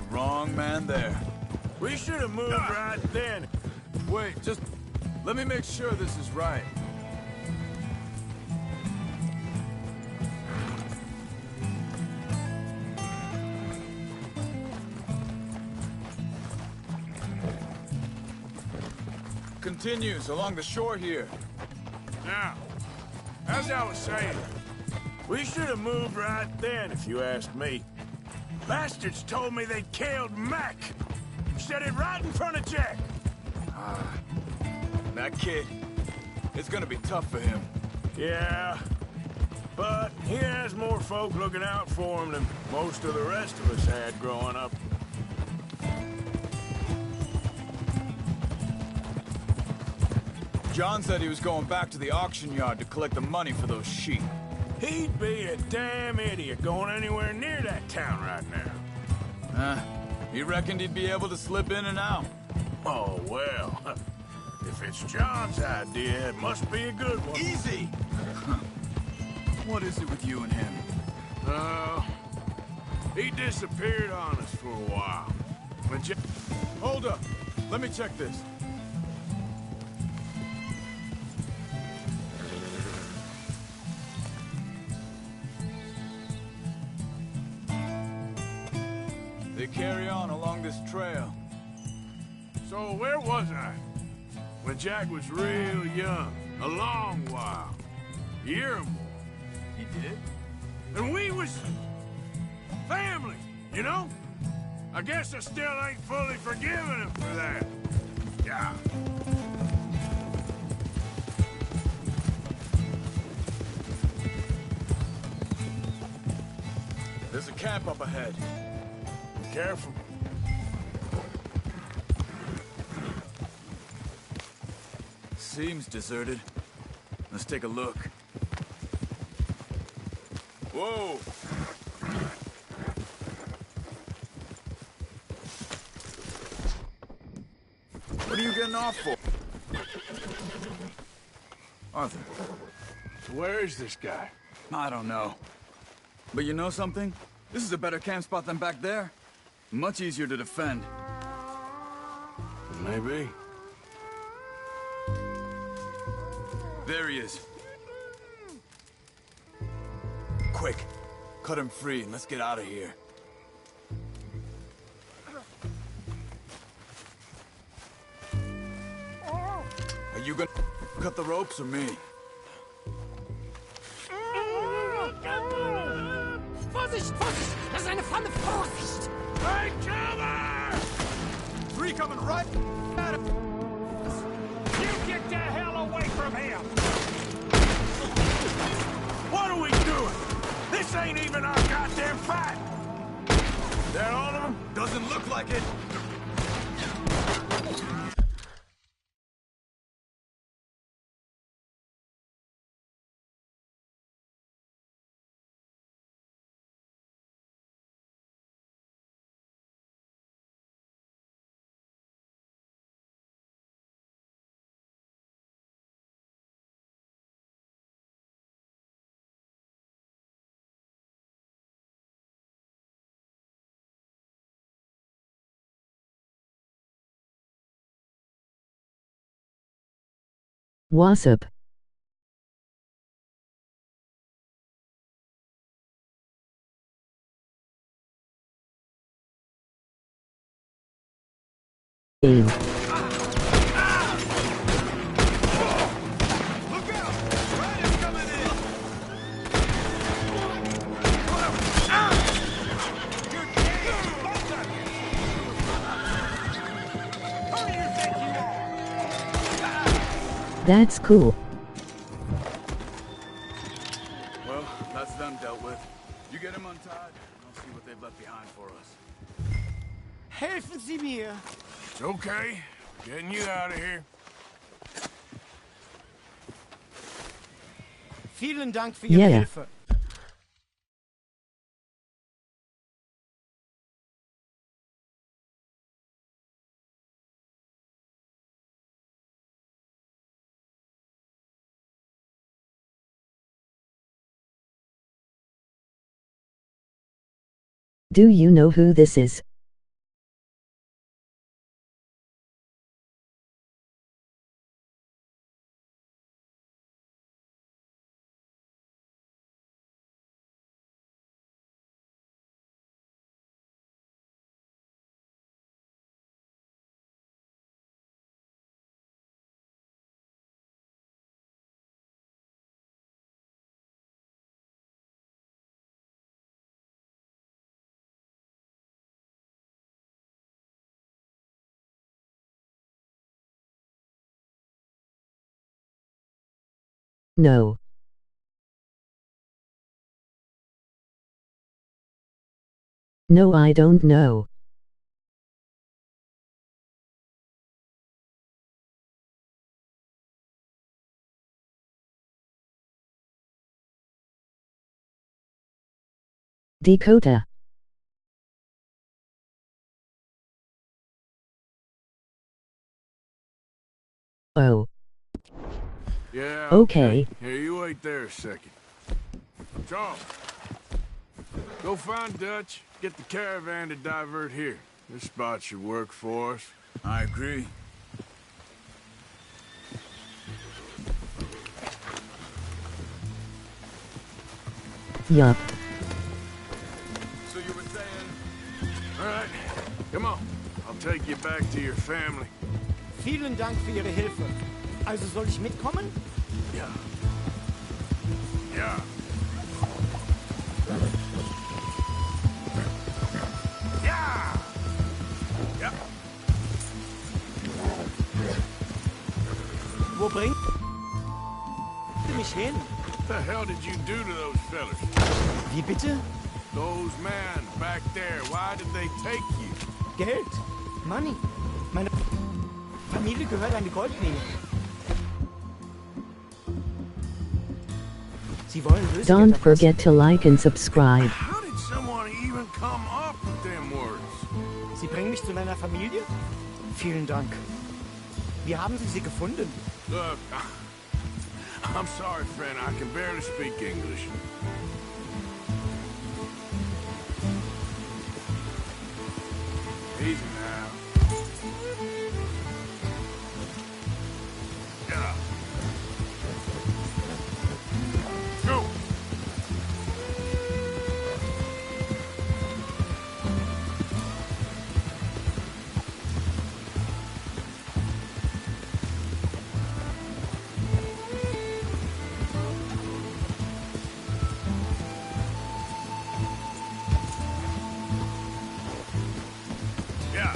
wrong man there. We should have moved right then. Wait, just let me make sure this is right. Continues along the shore here. Now, as I was saying, we should have moved right then, if you ask me. Bastards told me they'd killed Mac. Said it right in front of Jack. That kid, it's gonna be tough for him. Yeah, but he has more folk looking out for him than most of the rest of us had growing up. John said he was going back to the auction yard to collect the money for those sheep. He'd be a damn idiot going anywhere near that town right now. He reckoned he'd be able to slip in and out. Oh, well. If it's John's idea, it must be a good one. Easy! What is it with you and him? He disappeared on us for a while. When Hold up. Let me check this. They carry on along this trail. So where was I? When Jack was real young. A long while. A year or more. He did? And we was... family, you know? I guess I still ain't fully forgiven him for that. Yeah. There's a camp up ahead. Careful. Seems deserted. Let's take a look. Whoa! What are you getting off for? Arthur. So where is this guy? I don't know. But you know something? This is a better camp spot than back there. Much easier to defend. Maybe. There he is. Quick, cut him free and let's get out of here. Are you gonna cut the ropes or me? Vorsicht, Vorsicht! Das ist eine Falle! Vorsicht! Hey, cover! Three coming right at him. You get the hell away from him! What are we doing? This ain't even our goddamn fight! That all of them? Doesn't look like it. Wasp. That's cool. Well, that's them dealt with. You get them untied, and I'll see what they've left behind for us. Helfen Sie mir! It's okay. Getting you out of here. Vielen Dank für Ihre Hilfe. Do you know who this is? No. No, I don't know. Dakota. Oh. Yeah, Okay. Here, you wait there a second. Charles, go find Dutch, get the caravan to divert here. This spot should work for us. I agree. Yup. So you were saying? All right, come on. I'll take you back to your family. Vielen Dank für Ihre Hilfe. Also soll ich mitkommen? Ja. Ja. Ja! Ja. Wo bringt ihr mich hin? What the hell did you do to those fellas? Wie bitte? Those men back there, why did they take you? Geld. Money. Meine Familie gehört eine Goldmine. Sie wollen Lösegeld Don't erpressen. forget to like and subscribe. How did someone even come up with them words? Sie bringen mich zu meiner Familie? Vielen Dank. Wie haben Sie sie gefunden? Look, I'm sorry, friend. I can barely speak English. Easy now. Yeah. Go. Yeah.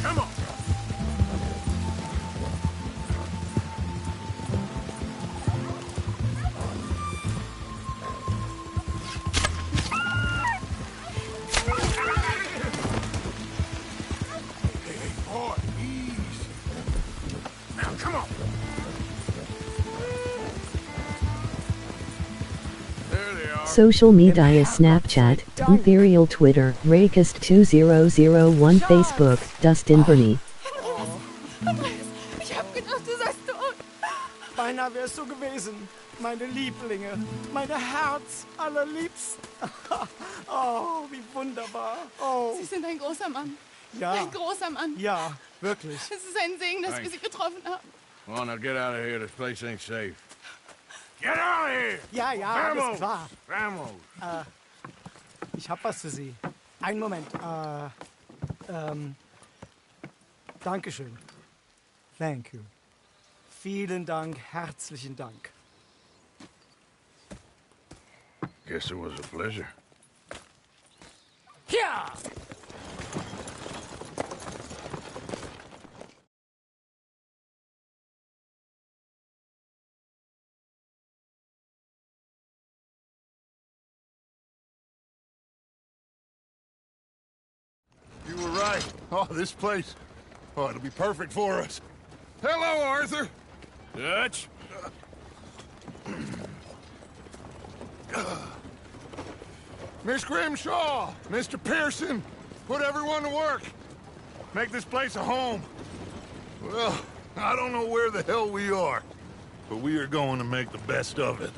Come on. Hey, boy, easy. Now, come on. There they are. Social media Snapchat, Ethereal Twitter, Rakest2001 Facebook, Dustin BURNEY. Ich hab gedacht, du seist tot. Beinahe wär's so gewesen. Meine Lieblinge. Meine Herz allerliebsten. Oh, wie wunderbar. Oh, Sie sind ein großer Mann. ja. Ein großer Mann. Ja, wirklich. Es ist ein Segen, dass wir Sie getroffen haben. Come on, now get out of here. This place ain't safe. Get out of here! Ja, ja, alles klar. Vamos! Ich hab was für Sie. Einen Moment. Dankeschön. Thank you. Vielen Dank, herzlichen Dank. Guess it was a pleasure. Ja! You were right. Oh, this place. Oh, it'll be perfect for us. Hello, Arthur. Dutch? Miss Grimshaw, Mr. Pearson, put everyone to work. Make this place a home. Well, I don't know where the hell we are, but we are going to make the best of it.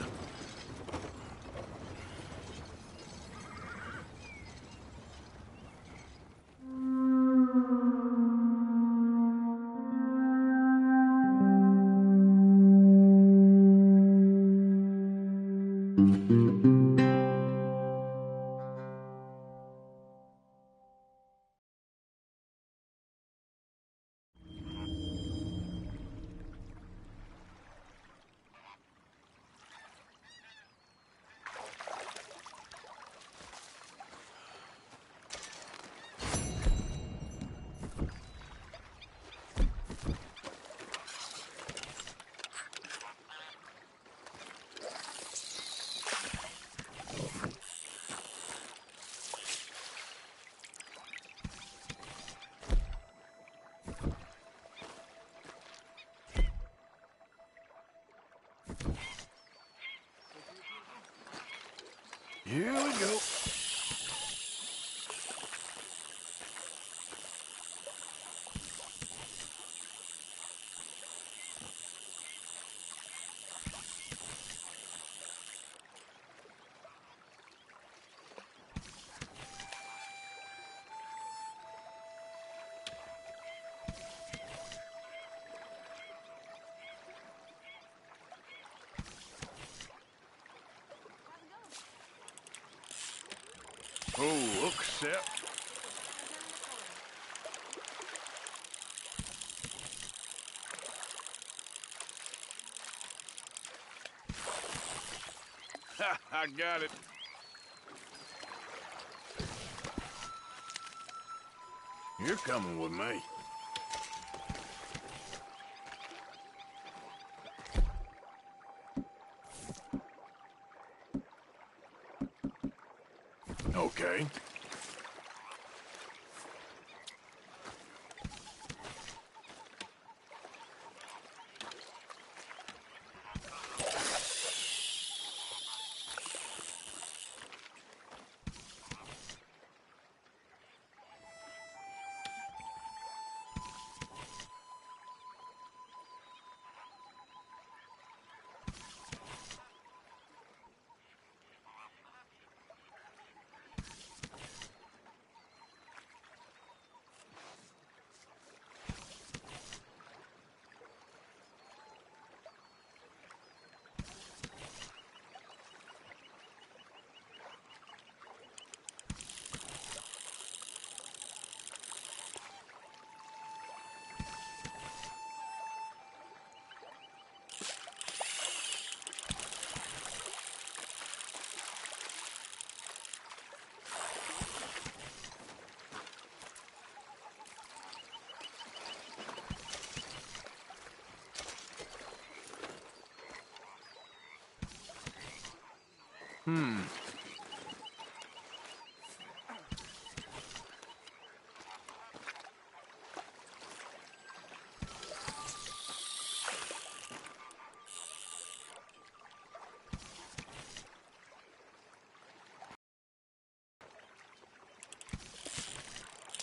Here we go. Oh, accept. Ha, I got it. You're coming with me. Okay.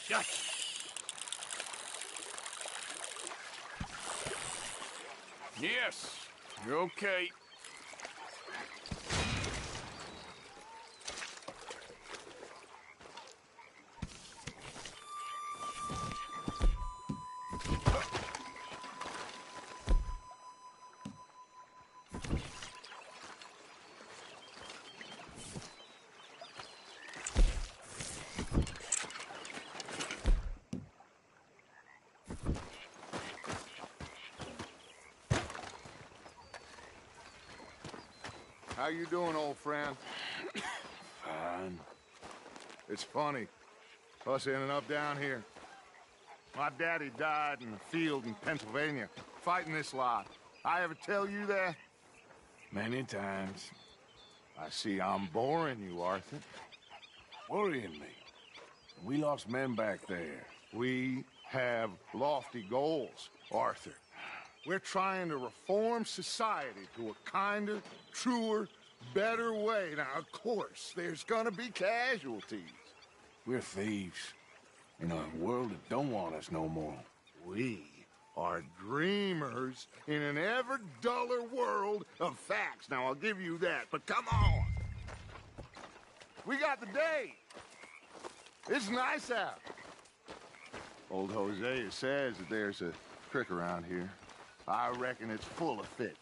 Gotcha. Yes, you're okay. How you doing, old friend? Fine. It's funny, us ending up down here. My daddy died in the field in Pennsylvania, fighting this lot. I ever tell you that? Many times. I see I'm boring you, Arthur. Worrying me. We lost men back there. We have lofty goals, Arthur. We're trying to reform society to a kinder, truer, better way. Now, of course, there's gonna be casualties. We're thieves. In a world that don't want us no more. We are dreamers in an ever duller world of facts. Now, I'll give you that, but come on. We got the day. It's nice out. Old Hosea says that there's a creek around here. I reckon it's full of fish.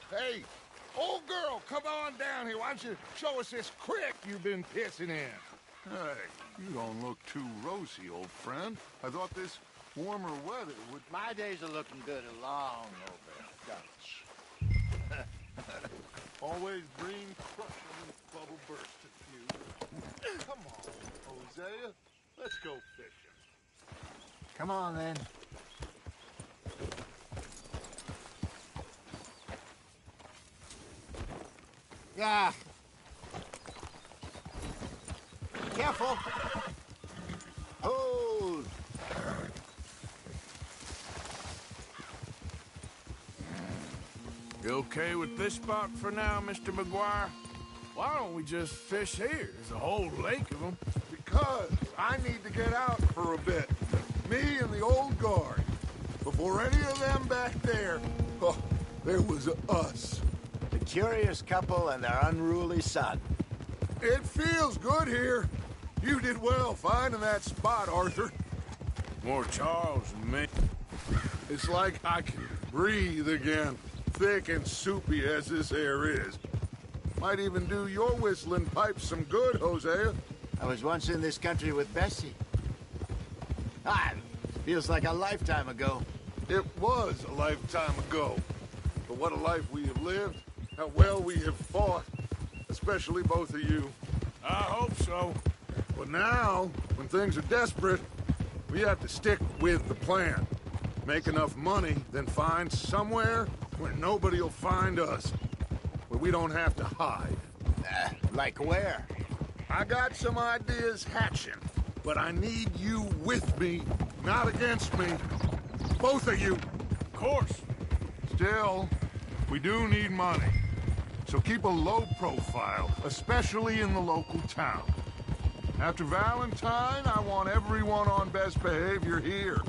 Hey, old girl, come on down here. Why don't you show us this creek you've been pissing in? Hey, you don't look too rosy, old friend. I thought this warmer weather would... My days are looking good along over Dutch. Always green crushing bubble burst at you. Come on, Hosea. Let's go fishing. Come on, then. Yeah. Careful. Hold. You okay with this spot for now, Mr. McGuire? Why don't we just fish here? There's a whole lake of them. Because I need to get out for a bit. Me and the old guard. Before any of them back there, oh, there was us. The curious couple and their unruly son. It feels good here. You did well finding that spot, Arthur. More Charles than me. It's like I can breathe again, thick and soupy as this air is. Might even do your whistling pipes some good, Hosea. I was once in this country with Bessie. Ah, feels like a lifetime ago. It was a lifetime ago. But what a life we have lived, how well we have fought, especially both of you. I hope so. But now, when things are desperate, we have to stick with the plan. Make enough money, then find somewhere where nobody will find us. Where we don't have to hide. Like where? I got some ideas hatching, but I need you with me, not against me. Both of you. Of course. Still, we do need money. So keep a low profile, especially in the local town. After Valentine, I want everyone on best behavior here.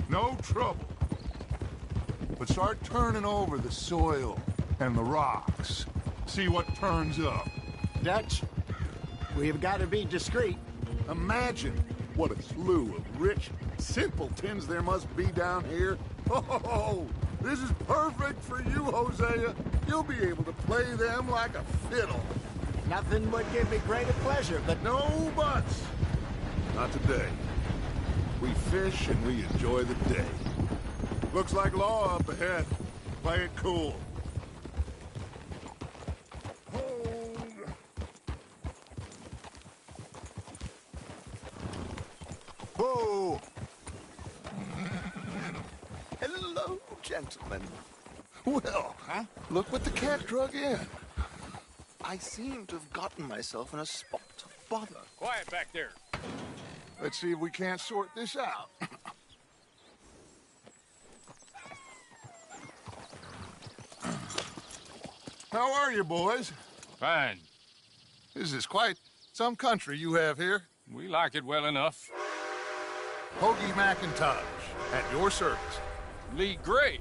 No trouble. But start turning over the soil and the rocks. See what turns up. Dutch, we've got to be discreet. Imagine what a slew of rich simpletons there must be down here. Oh, this is perfect for you, Hosea. You'll be able to play them like a fiddle. Nothing would give me greater pleasure, but No buts. Not today. We fish and we enjoy the day. Looks like law up ahead. Play it cool. Whoa! Hello, gentlemen. Well, look what the cat drug in. I seem to have gotten myself in a spot of bother. Quiet back there. Let's see if we can't sort this out. How are you, boys? Fine. This is quite some country you have here. We like it well enough. Hoagie McIntosh, at your service. Lee Gray.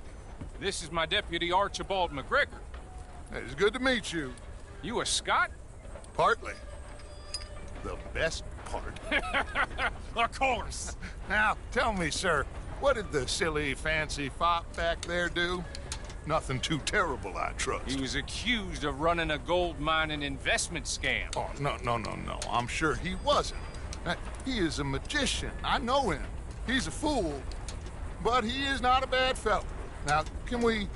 This is my deputy Archibald McGregor. It's good to meet you. You a Scot? Partly. The best part. Of course. Now, tell me, sir, what did the silly, fancy fop back there do? Nothing too terrible, I trust. He was accused of running a gold mining investment scam. Oh, no. I'm sure he wasn't. He is a magician. I know him. He's a fool. But he is not a bad fellow. Now, can we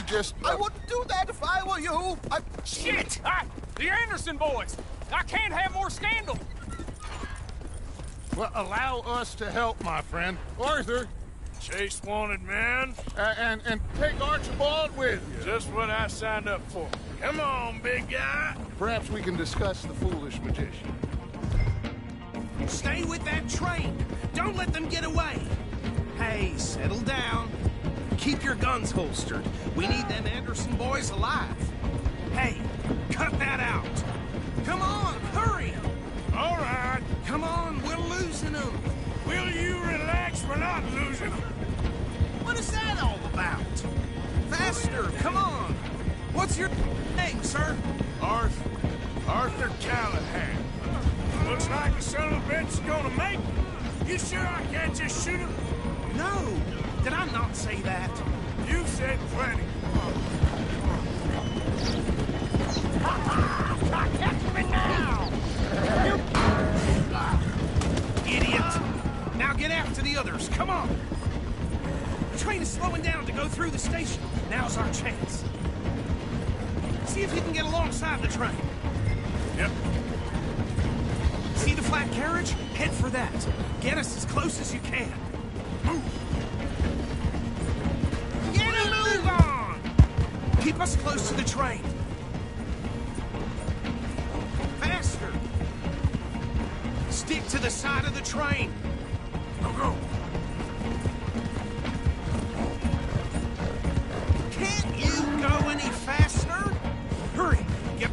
just... I wouldn't do that if I were you. Shit! The Anderson boys! I can't have more scandal! Well, allow us to help, my friend. Arthur, Chase wanted man. and take Archibald with you. Just what I signed up for. Come on, big guy. Perhaps we can discuss the foolish magician. Stay with that train. Don't let them get away. Hey, settle down. Keep your guns holstered. We need them Anderson boys alive. Hey, cut that out. Come on, hurry. All right. Come on, we're losing them. Will you relax? We're not losing them. What is that all about? Faster, come on. What's your name, sir? Arthur Callahan. Looks like the son of a bitch is gonna make it. You sure I can't just shoot him? No, did I not say that? You said plenty. Catch me now! Idiot! Now get after the others, come on! The train is slowing down to go through the station. Now's our chance. See if you can get alongside the train. Yep. See the flat carriage? Head for that. Get us as close as you can. Move! Get a move on! Keep us close to the train. Stick to the side of the train. Go, go. Can't you go any faster? Hurry, get...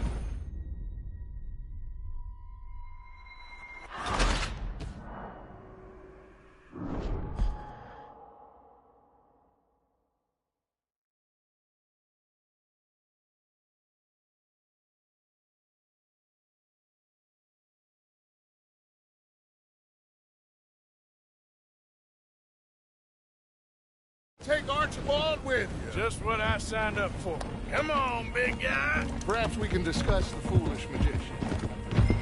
Take Archibald with you. Just what I signed up for. Come on, big guy. Perhaps we can discuss the foolish magician.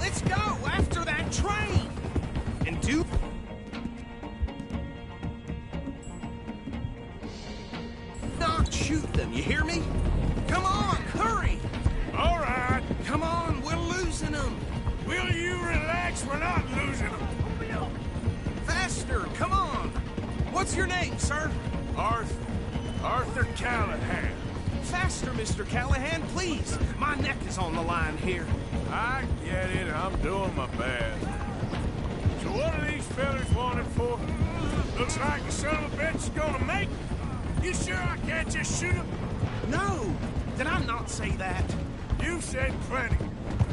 Let's go after that train! And do... not shoot them, you hear me? Come on, hurry! All right. Come on, we're losing them! Will you relax? We're not losing them. Faster, come on! What's your name, sir? Arthur Callahan. Faster, Mr. Callahan, please! My neck is on the line here. I get it. I'm doing my best. So what are these fellas wanted for? Looks like the son of a bitch is gonna make it. You sure I can't just shoot him? No! Did I not say that? You said plenty.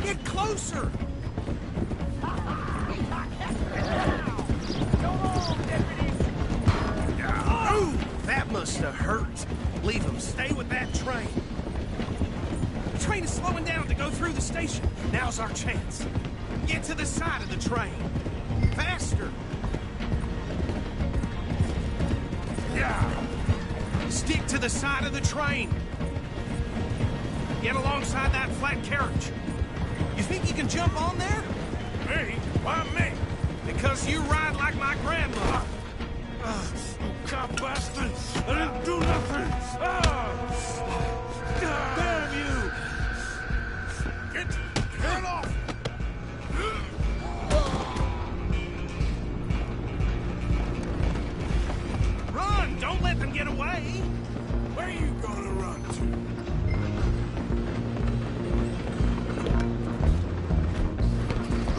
Get closer! Ooh, that must have hurt. Leave him. Stay with that train. The train is slowing down to go through the station. Now's our chance. Get to the side of the train. Faster! Yeah. Stick to the side of the train. Get alongside that flat carriage. You think you can jump on there? Me? Why me? Because you ride like my grandmother. Cop bastard! I didn't do nothing! Damn you! Get off! Run! Don't let them get away! Where you gonna run to?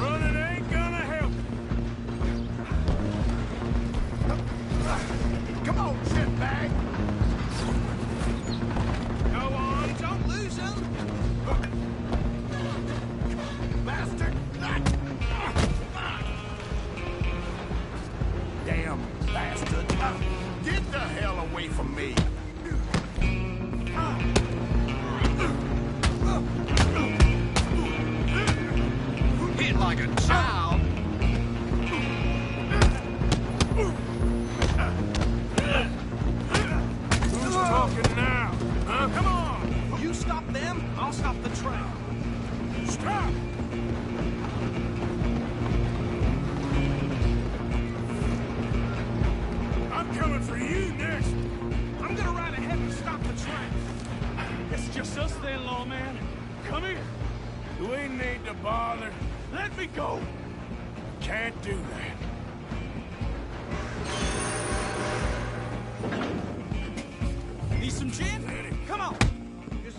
Running ain't gonna help. Come on, shitbag. Go on, don't lose them! Bastard. Damn bastard. Get the hell away from me. Hit like a child! Who's talking now? Huh? Come on! You stop them, I'll stop the train. Stop! I'm coming for you next. I'm gonna ride ahead and stop the train. It's just us then, lawman. Come here. Do we need to bother? Let me go. Can't do that. Need some gin? Come on. Just...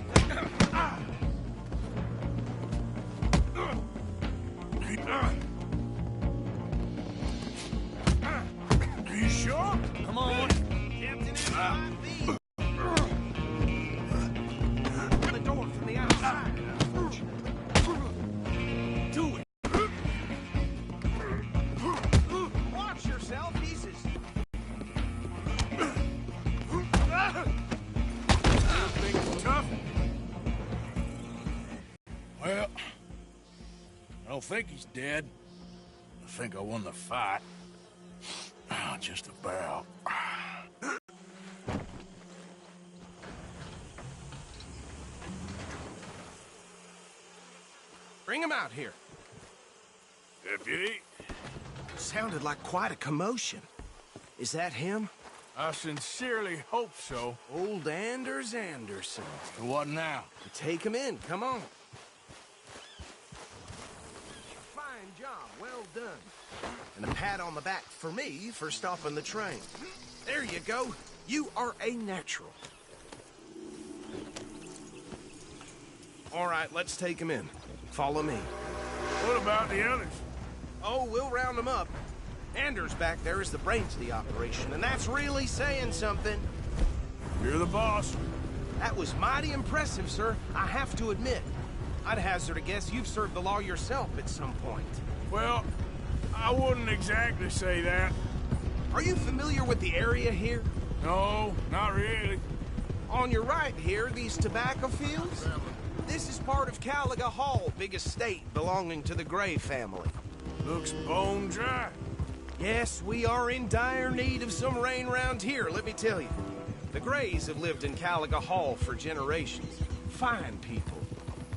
Are you sure? Come on. Captain, it might be. The door from the outside. Do it. Watch yourself, pieces. Things tough? Well, I don't think he's dead. I think I won the fight. Just about. Bring him out here. Deputy, Sounded like quite a commotion. Is that him? I sincerely hope so. Old Anders Anderson. What now? Take him in, come on. Fine job, well done. And a pat on the back for me for stopping the train. There you go. You are a natural. All right, let's take him in. Follow me. What about the others? Oh, we'll round them up. Anders back there is the brains of the operation, and that's really saying something. You're the boss. That was mighty impressive, sir. I have to admit. I'd hazard a guess you've served the law yourself at some point. Well, I wouldn't exactly say that. Are you familiar with the area here? No, not really. On your right here, these tobacco fields? This is part of Caliga Hall, big estate belonging to the Gray family. Looks bone dry. Yes, we are in dire need of some rain round here, let me tell you. The Grays have lived in Caliga Hall for generations. Fine people.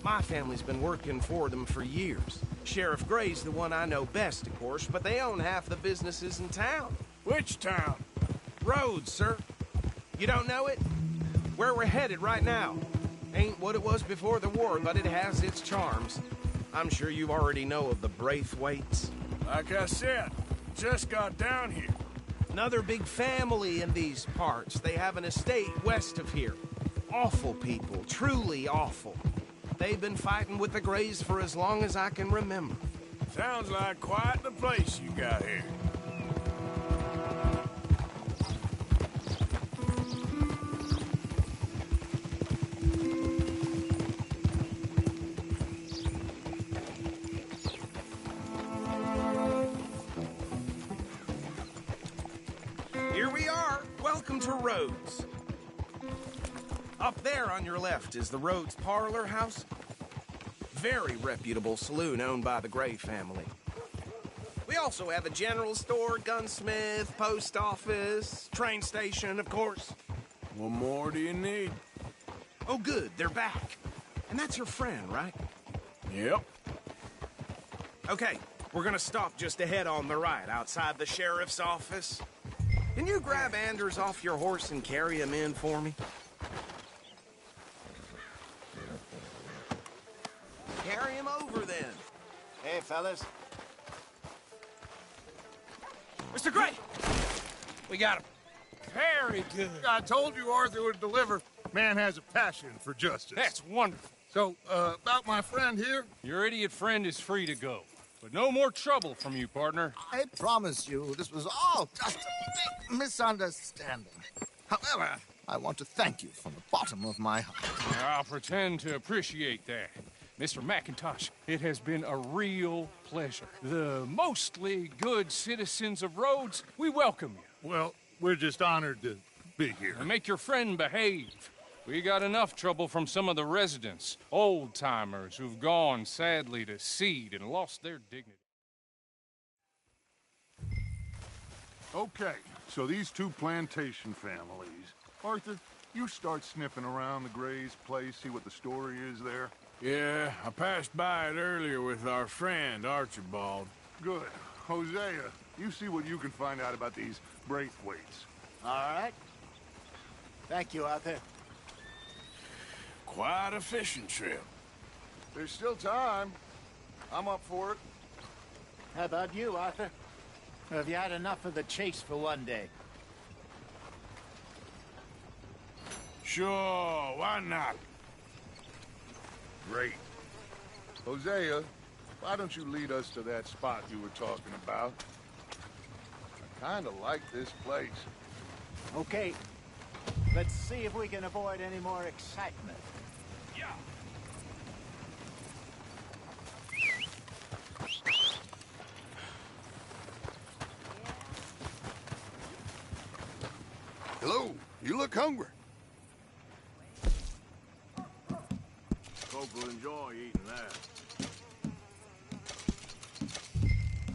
My family's been working for them for years. Sheriff Gray's the one I know best, of course, but they own half the businesses in town. Which town? Rhodes, sir. You don't know it? Where we're headed right now. Ain't what it was before the war, but it has its charms. I'm sure you already know of the Braithwaites. Like I said, just got down here. Another big family in these parts. They have an estate west of here. Awful people, truly awful. They've been fighting with the Grays for as long as I can remember. Sounds like quite the place you got here. Here we are. Welcome to Rhodes. Up there on your left is the Rhodes Parlor House. Very reputable saloon owned by the Gray family. We also have a general store, gunsmith, post office, train station, of course. What more do you need? Oh, good, they're back. And that's your friend, right? Yep. Okay, we're gonna stop just ahead on the right, outside the sheriff's office. Can you grab Anders off your horse and carry him in for me? Carry him over, then. Hey, fellas. Mr. Gray! We got him. Very good. I told you Arthur would deliver. Man has a passion for justice. That's wonderful. So, about my friend here? Your idiot friend is free to go. But no more trouble from you, partner. I promise you, this was all just a big misunderstanding. However, I want to thank you from the bottom of my heart. I'll pretend to appreciate that. Mr. McIntosh, it has been a real pleasure. The mostly good citizens of Rhodes, we welcome you. Well, we're just honored to be here. And make your friend behave. We got enough trouble from some of the residents, old-timers who've gone, sadly, to seed and lost their dignity. Okay, so these two plantation families. Arthur, you start sniffing around the Gray's place, see what the story is there. Yeah, I passed by it earlier with our friend, Archibald. Good. Hosea, you see what you can find out about these Braithwaites. All right. Thank you, Arthur. Quite a fishing trip. There's still time. I'm up for it. How about you, Arthur? Or have you had enough of the chase for one day? Sure, why not? Great. Hosea, why don't you lead us to that spot you were talking about? I kind of like this place. Okay. Let's see if we can avoid any more excitement. Yeah. Hello, you look hungry. Folk will enjoy eating that.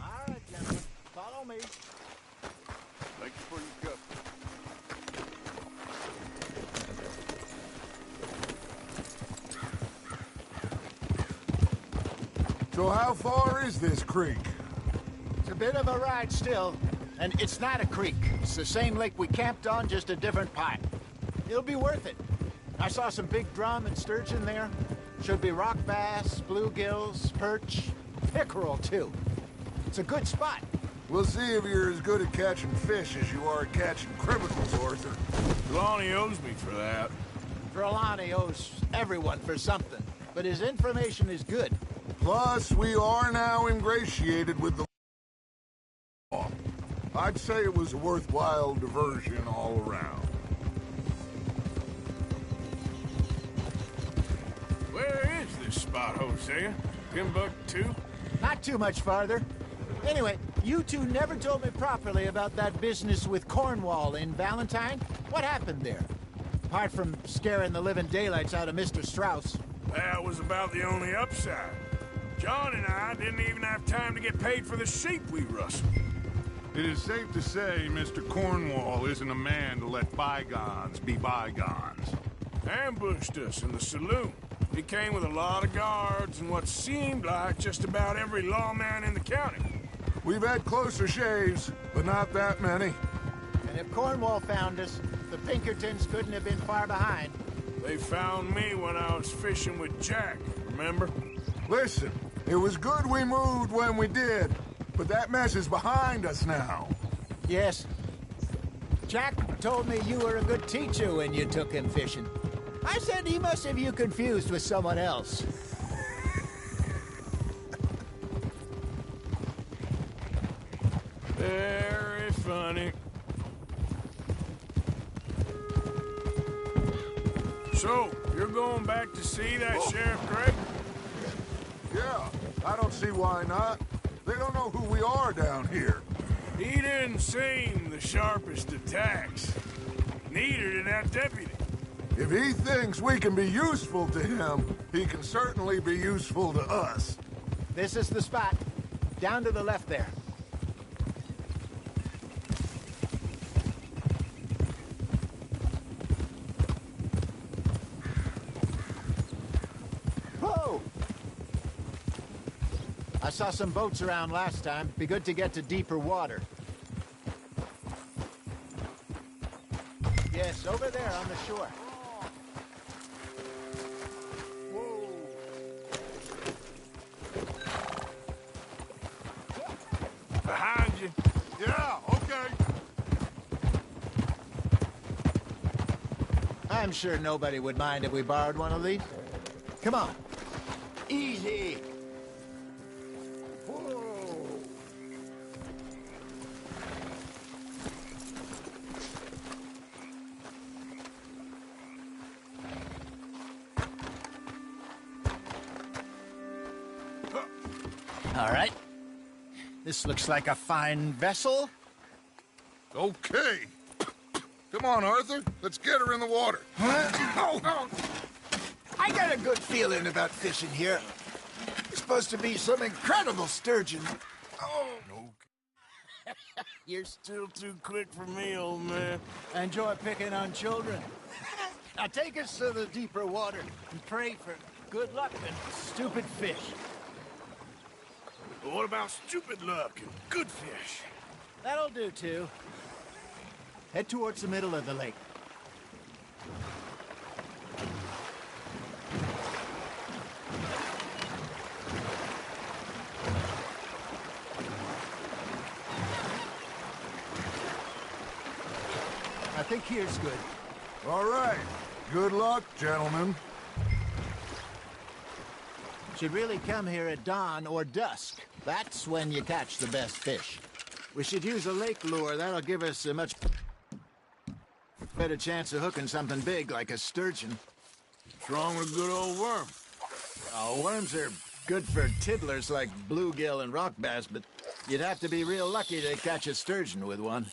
All right, gentlemen. Follow me. Thank you for your cup. So how far is this creek? It's a bit of a ride still, and it's not a creek. It's the same lake we camped on, just a different pipe. It'll be worth it. I saw some big drum and sturgeon there. Should be rock bass, bluegills, perch, pickerel, too. It's a good spot. We'll see if you're as good at catching fish as you are at catching criminals, Arthur. Lonnie owes me for that. Trelawney owes everyone for something, but his information is good. Plus, we are now ingratiated with the I'd say it was a worthwhile diversion all around. Where is this spot, Hosea? Timbuktu? Not too much farther. Anyway, you two never told me properly about that business with Cornwall in Valentine. What happened there? Apart from scaring the living daylights out of Mr. Strauss. That was about the only upside. John and I didn't even have time to get paid for the sheep we rustled. It is safe to say Mr. Cornwall isn't a man to let bygones be bygones. Ambushed us in the saloon. He came with a lot of guards and what seemed like just about every lawman in the county. We've had closer shaves, but not that many. And if Cornwall found us, the Pinkertons couldn't have been far behind. They found me when I was fishing with Jack, remember? Listen, it was good we moved when we did, but that mess is behind us now. Yes. Jack told me you were a good teacher when you took him fishing. I said he must have you confused with someone else. Very funny. So, you're going back to see that Sheriff Gregg? Yeah, I don't see why not. They don't know who we are down here. He didn't seem the sharpest of tacks. Neither did that deputy. If he thinks we can be useful to him, he can certainly be useful to us. This is the spot. Down to the left there. Whoa! I saw some boats around last time. Be good to get to deeper water. Yes, over there on the shore. Behind you. Yeah, okay. I'm sure nobody would mind if we borrowed one of these. Come on. Easy. Whoa. All right. This looks like a fine vessel. Okay. Come on, Arthur. Let's get her in the water. Oh. I got a good feeling about fishing here. It's supposed to be some incredible sturgeon. Oh. You're still too quick for me, old man. I enjoy picking on children. Now take us to the deeper water and pray for good luck and stupid fish. But what about stupid luck and good fish? That'll do, too. Head towards the middle of the lake. I think here's good. All right. Good luck, gentlemen. Should really come here at dawn or dusk. That's when you catch the best fish. We should use a lake lure. That'll give us a much better chance of hooking something big like a sturgeon. What's wrong with a good old worm? Oh, worms are good for tiddlers like bluegill and rock bass, but you'd have to be real lucky to catch a sturgeon with one.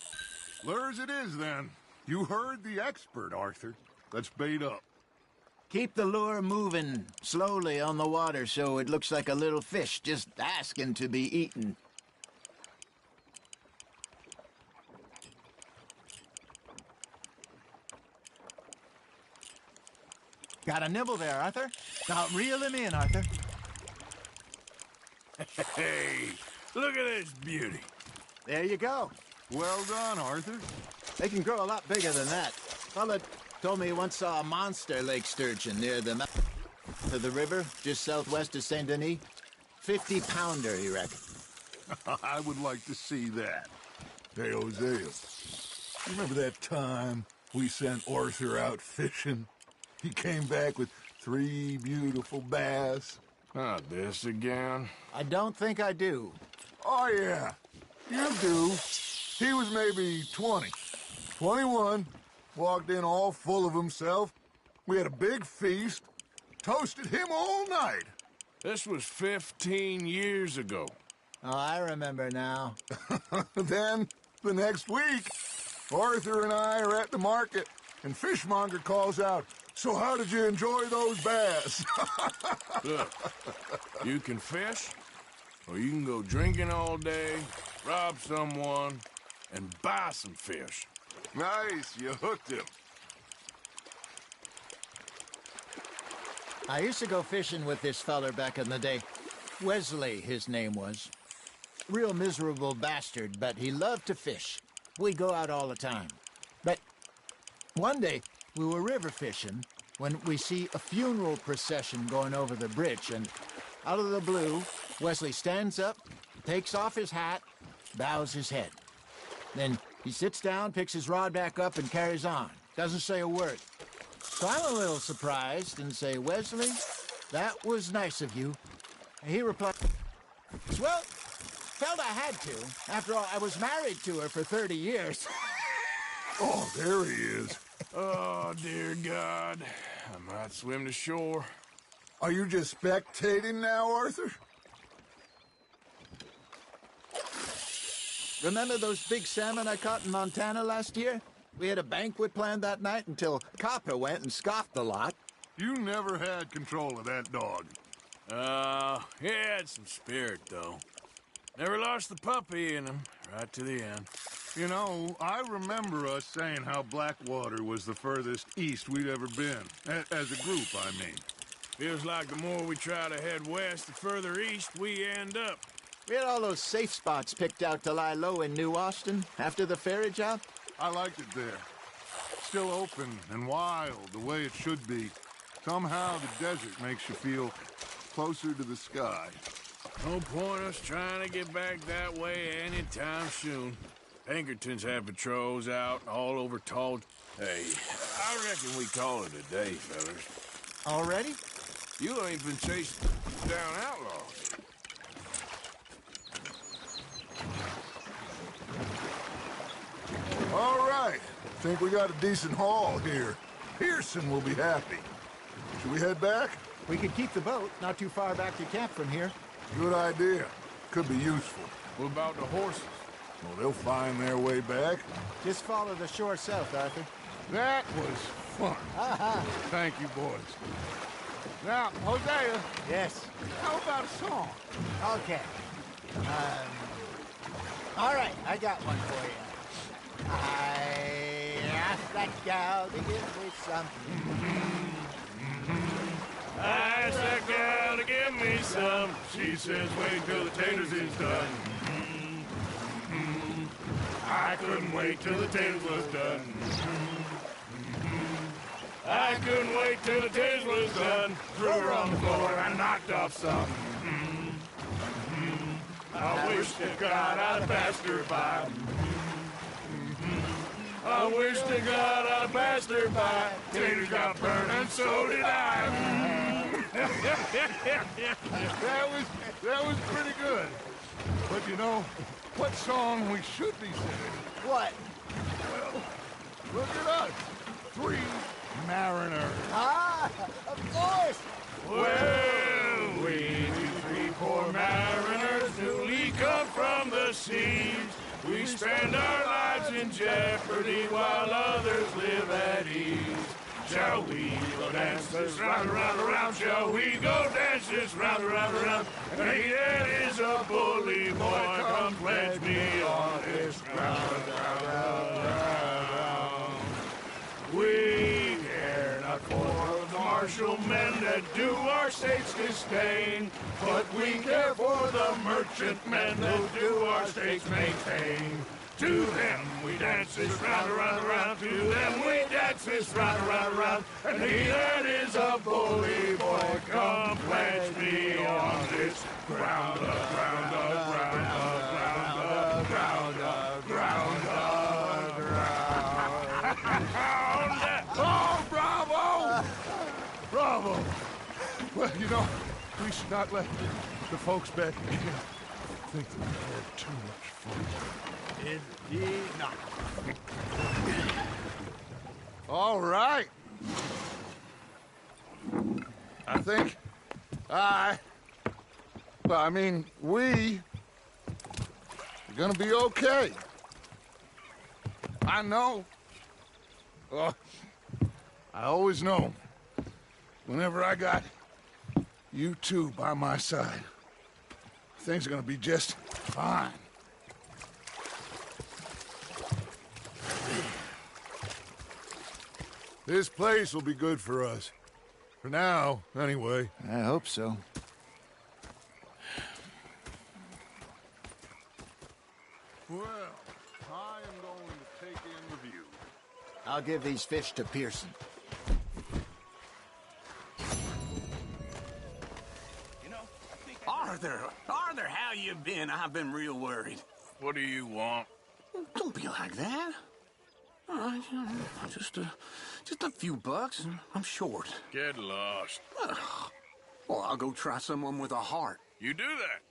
Lures it is, then. You heard the expert, Arthur. Let's bait up. Keep the lure moving slowly on the water so it looks like a little fish just asking to be eaten. Got a nibble there, Arthur. Now reel him in, Arthur. Hey, look at this beauty. There you go. Well done, Arthur. They can grow a lot bigger than that. Fella told me he once saw a monster lake sturgeon near the mouth of the river, just southwest of Saint Denis. 50-pounder, he reckoned. I would like to see that. Hey, Hosea, remember that time we sent Arthur out fishing? He came back with 3 beautiful bass. Not this again. I don't think I do. Oh, yeah. You do. He was maybe 20. 21, walked in all full of himself. We had a big feast, toasted him all night. This was 15 years ago. Oh, I remember now. Then, the next week, Arthur and I are at the market, and Fishmonger calls out, "So how did you enjoy those bass?" Look, you can fish, or you can go drinking all day, rob someone, and buy some fish. Nice, you hooked him. I used to go fishing with this feller back in the day. Wesley, his name was. Real miserable bastard, but he loved to fish. We'd go out all the time. But one day, we were river fishing when we see a funeral procession going over the bridge, and out of the blue, Wesley stands up, takes off his hat, bows his head. Then he sits down, picks his rod back up, and carries on. Doesn't say a word. So I'm a little surprised and say, "Wesley, that was nice of you." And he replied, "Well, felt I had to. After all, I was married to her for 30 years. Oh, there he is. Oh, dear God. I might swim to shore. Are you just spectating now, Arthur? Remember those big salmon I caught in Montana last year? We had a banquet planned that night until Copper went and scoffed the lot. You never had control of that dog. He had some spirit, though. Never lost the puppy in him, right to the end. You know, I remember us saying how Blackwater was the furthest east we'd ever been. As a group, I mean. Feels like the more we try to head west, the further east we end up. We had all those safe spots picked out to lie low in New Austin after the ferry job. I liked it there. Still open and wild, the way it should be. Somehow the desert makes you feel closer to the sky. No point us trying to get back that way anytime soon. Pinkertons have patrols out all over tall... Hey, I reckon we call it a day, fellas. Already? You ain't been chasing down outlaws. All right. Think we got a decent haul here. Pearson will be happy. Should we head back? We could keep the boat not too far back to camp from here. Good idea. Could be useful. What about the horses? Well, they'll find their way back. Just follow the shore south, Arthur. That was fun. Thank you, boys. Now, Hosea. Yes. How about a song? Okay. All right, I got one for you. I asked that gal to give me some. I asked that gal to give me some. She says, wait till the taters is done. I couldn't wait till the taters was done. I couldn't wait till the taters was done. Threw her on the floor and knocked off some. I wish to God I'd passed her by. I wish to God I passed her by. Taters got burned and so did I. That was pretty good. But you know, what song we should be singing? What? Well, look at us. 3 mariners. Ah, of course. Well, we 2, 3, 4 mariners newly come from the seas. We spend our lives in jeopardy while others live at ease. Shall we go dance this round, around, around? Shall we go dance this round, around, around? And he that is a bully boy, come pledge me on this ground, ground. We care not for the martial men that do our state's disdain, but we care for the merchant men that do our state's maintain. To them we dance this round, around, around. To them we dance this round, around, around. And he that is a bully boy, come pledge me on this ground, ground, ground, ground, ground, ground, ground. Oh, bravo! Bravo! Well, you know, we should not let the folks back in think we had too much fun. Indeed not. All right. I think we are gonna be okay. I know. I always know. Whenever I got you two by my side, things are gonna be just fine. This place will be good for us. For now, anyway. I hope so. Well, I am going to take in review. I'll give these fish to Pearson. Arthur, how you been? I've been real worried. What do you want? Don't be like that. All right, just a few bucks, and I'm short. Get lost. Well, I'll go try someone with a heart. You do that.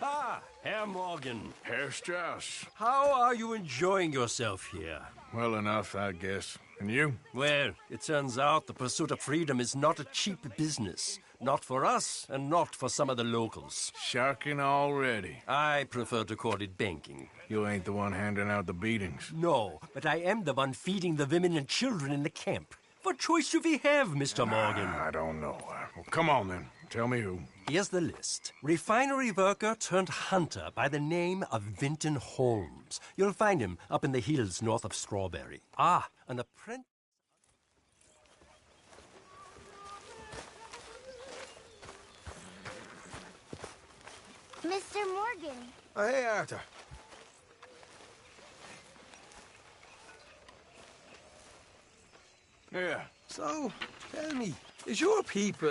Ah, Herr Morgan. Herr Strauss. How are you enjoying yourself here? Well enough, I guess. And you? Well, it turns out the pursuit of freedom is not a cheap business. Not for us, and not for some of the locals. Sharking already. I prefer to call it banking. You ain't the one handing out the beatings. No, but I am the one feeding the women and children in the camp. What choice do we have, Mr. Morgan? I don't know. Well, come on, then. Tell me who. Here's the list. Refinery worker turned hunter by the name of Vinton Holmes. You'll find him up in the hills north of Strawberry. Ah, an apprentice... Mr. Morgan. Oh, hey, Arthur. Yeah. So, tell me, is your people,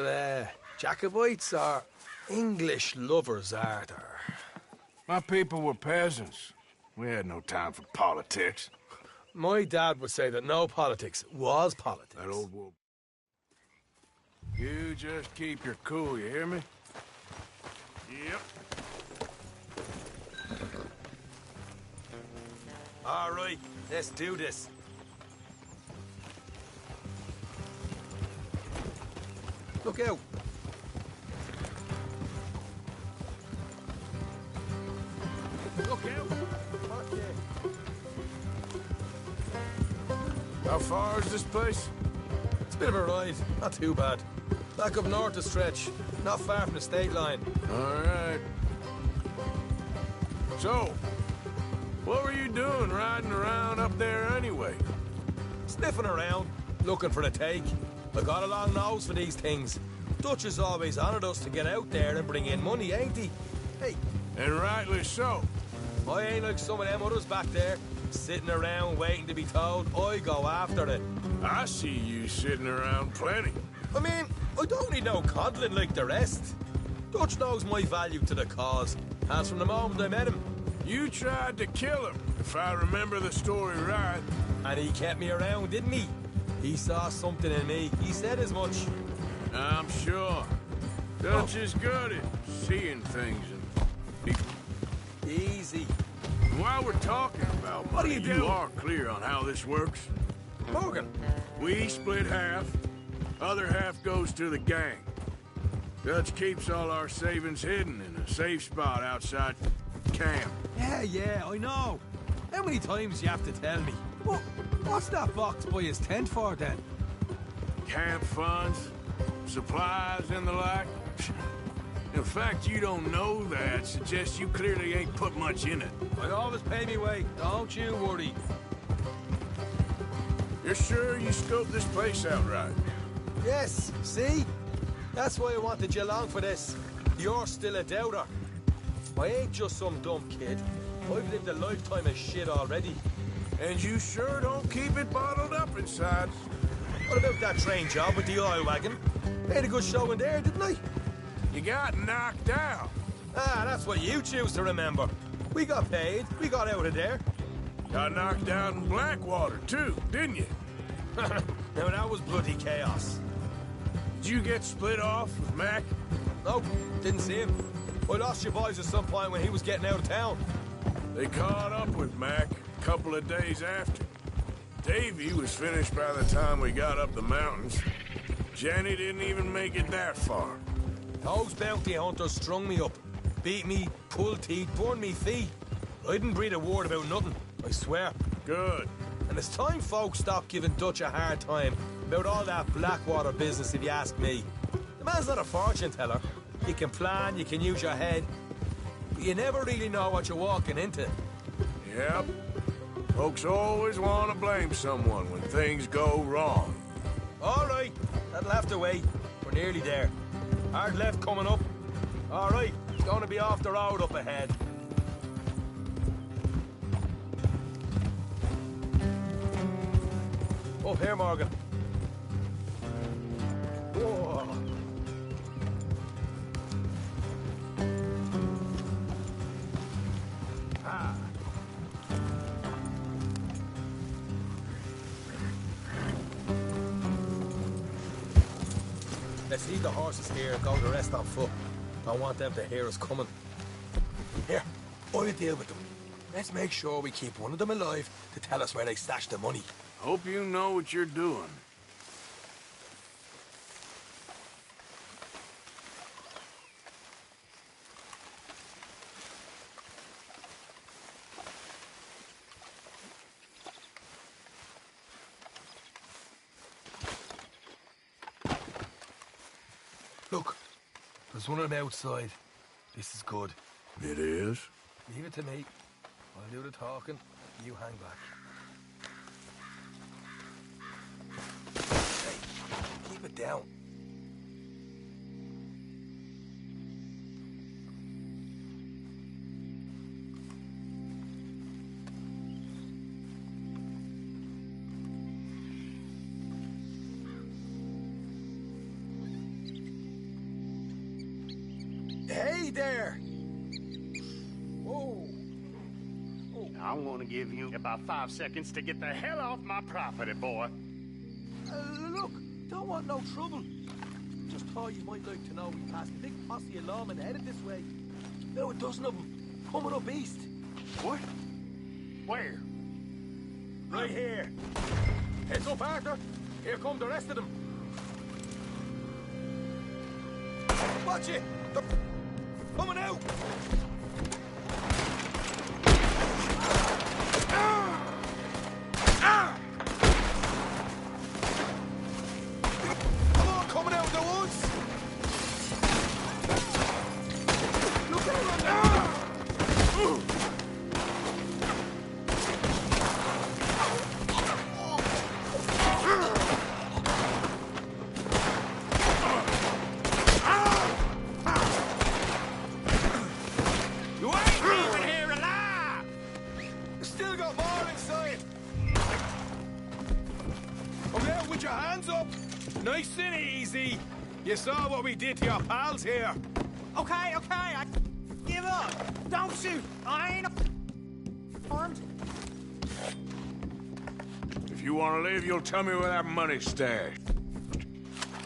Jacobites or English lovers, Arthur? My people were peasants. We had no time for politics. My dad would say that no politics was politics. That old wolf. You just keep your cool, you hear me? Yep. All right, let's do this. Look out. Look out! How far is this place? It's a bit of a ride, not too bad. Back up north a stretch, not far from the state line. All right. So, what were you doing riding around up there anyway? Sniffing around, looking for a take. I got a long nose for these things. Dutch has always honoured us to get out there and bring in money, ain't he? Hey. And rightly so. I ain't like some of them others back there, sitting around waiting to be told. I go after it. I see you sitting around plenty. I mean, I don't need no coddling like the rest. Dutch knows my value to the cause, as from the moment I met him. You tried to kill him, if I remember the story right. And he kept me around, didn't he? He saw something in me. He said as much. I'm sure. Dutch is good at seeing things and... Easy. And while we're talking about money, you are clear on how this works? Morgan. We split half. Other half goes to the gang. Dutch keeps all our savings hidden in a safe spot outside camp. Yeah, I know. How many times do you have to tell me? What's that box by his tent for, then? Camp funds, supplies, and the like. The fact you don't know that suggests you clearly ain't put much in it. I always pay me way. Don't you worry. You're sure you scoped this place out right? Yes, see? That's why I wanted you along for this. You're still a doubter. I ain't just some dumb kid. I've lived a lifetime of shit already. And you sure don't keep it bottled up inside. What about that train job with the oil wagon? Made a good show in there, didn't I? You got knocked out. Ah, that's what you choose to remember. We got paid. We got out of there. Got knocked out in Blackwater, too, didn't you? Now, that was bloody chaos. Did you get split off with Mac? Nope, didn't see him. I lost your boys at some point when he was getting out of town. They caught up with Mac a couple of days after. Davy was finished by the time we got up the mountains. Jenny didn't even make it that far. Those bounty hunters strung me up. Beat me, pulled teeth, burned me feet. I didn't breathe a word about nothing, I swear. Good. And it's time folks stopped giving Dutch a hard time about all that Blackwater business, if you ask me. The man's not a fortune teller. You can plan, you can use your head, but you never really know what you're walking into. Yep. Folks always want to blame someone when things go wrong. All right, that'll have to wait. We're nearly there. Hard left coming up. All right, it's going to be off the road up ahead. Up here, Morgan. Whoa. Ah. Let's leave the horses here and go the rest on foot. Don't want them to hear us coming. Here, I'll deal with them. Let's make sure we keep one of them alive to tell us where they stashed the money. Hope you know what you're doing. Look, there's one of them outside. This is good. It is? Leave it to me. I'll do the talking. You hang back. Hey, keep it down. Hey there! Whoa! I'm gonna give you about 5 seconds to get the hell off my property, boy. Look, don't want no trouble. Just thought you might like to know we passed a big posse of lawmen headed this way. About a dozen of them, coming up east. What? Where? Right here. Heads up, Arthur. Here come the rest of them. Watch it! They're coming out! Come on, coming out of the woods! Look out there! You ain't leaving here alive! Still got more inside! Come out with your hands up! Nice and easy! You saw what we did to your pals here! Okay, I give up. Don't shoot. I ain't armed. If you want to leave, you'll tell me where that money's stashed.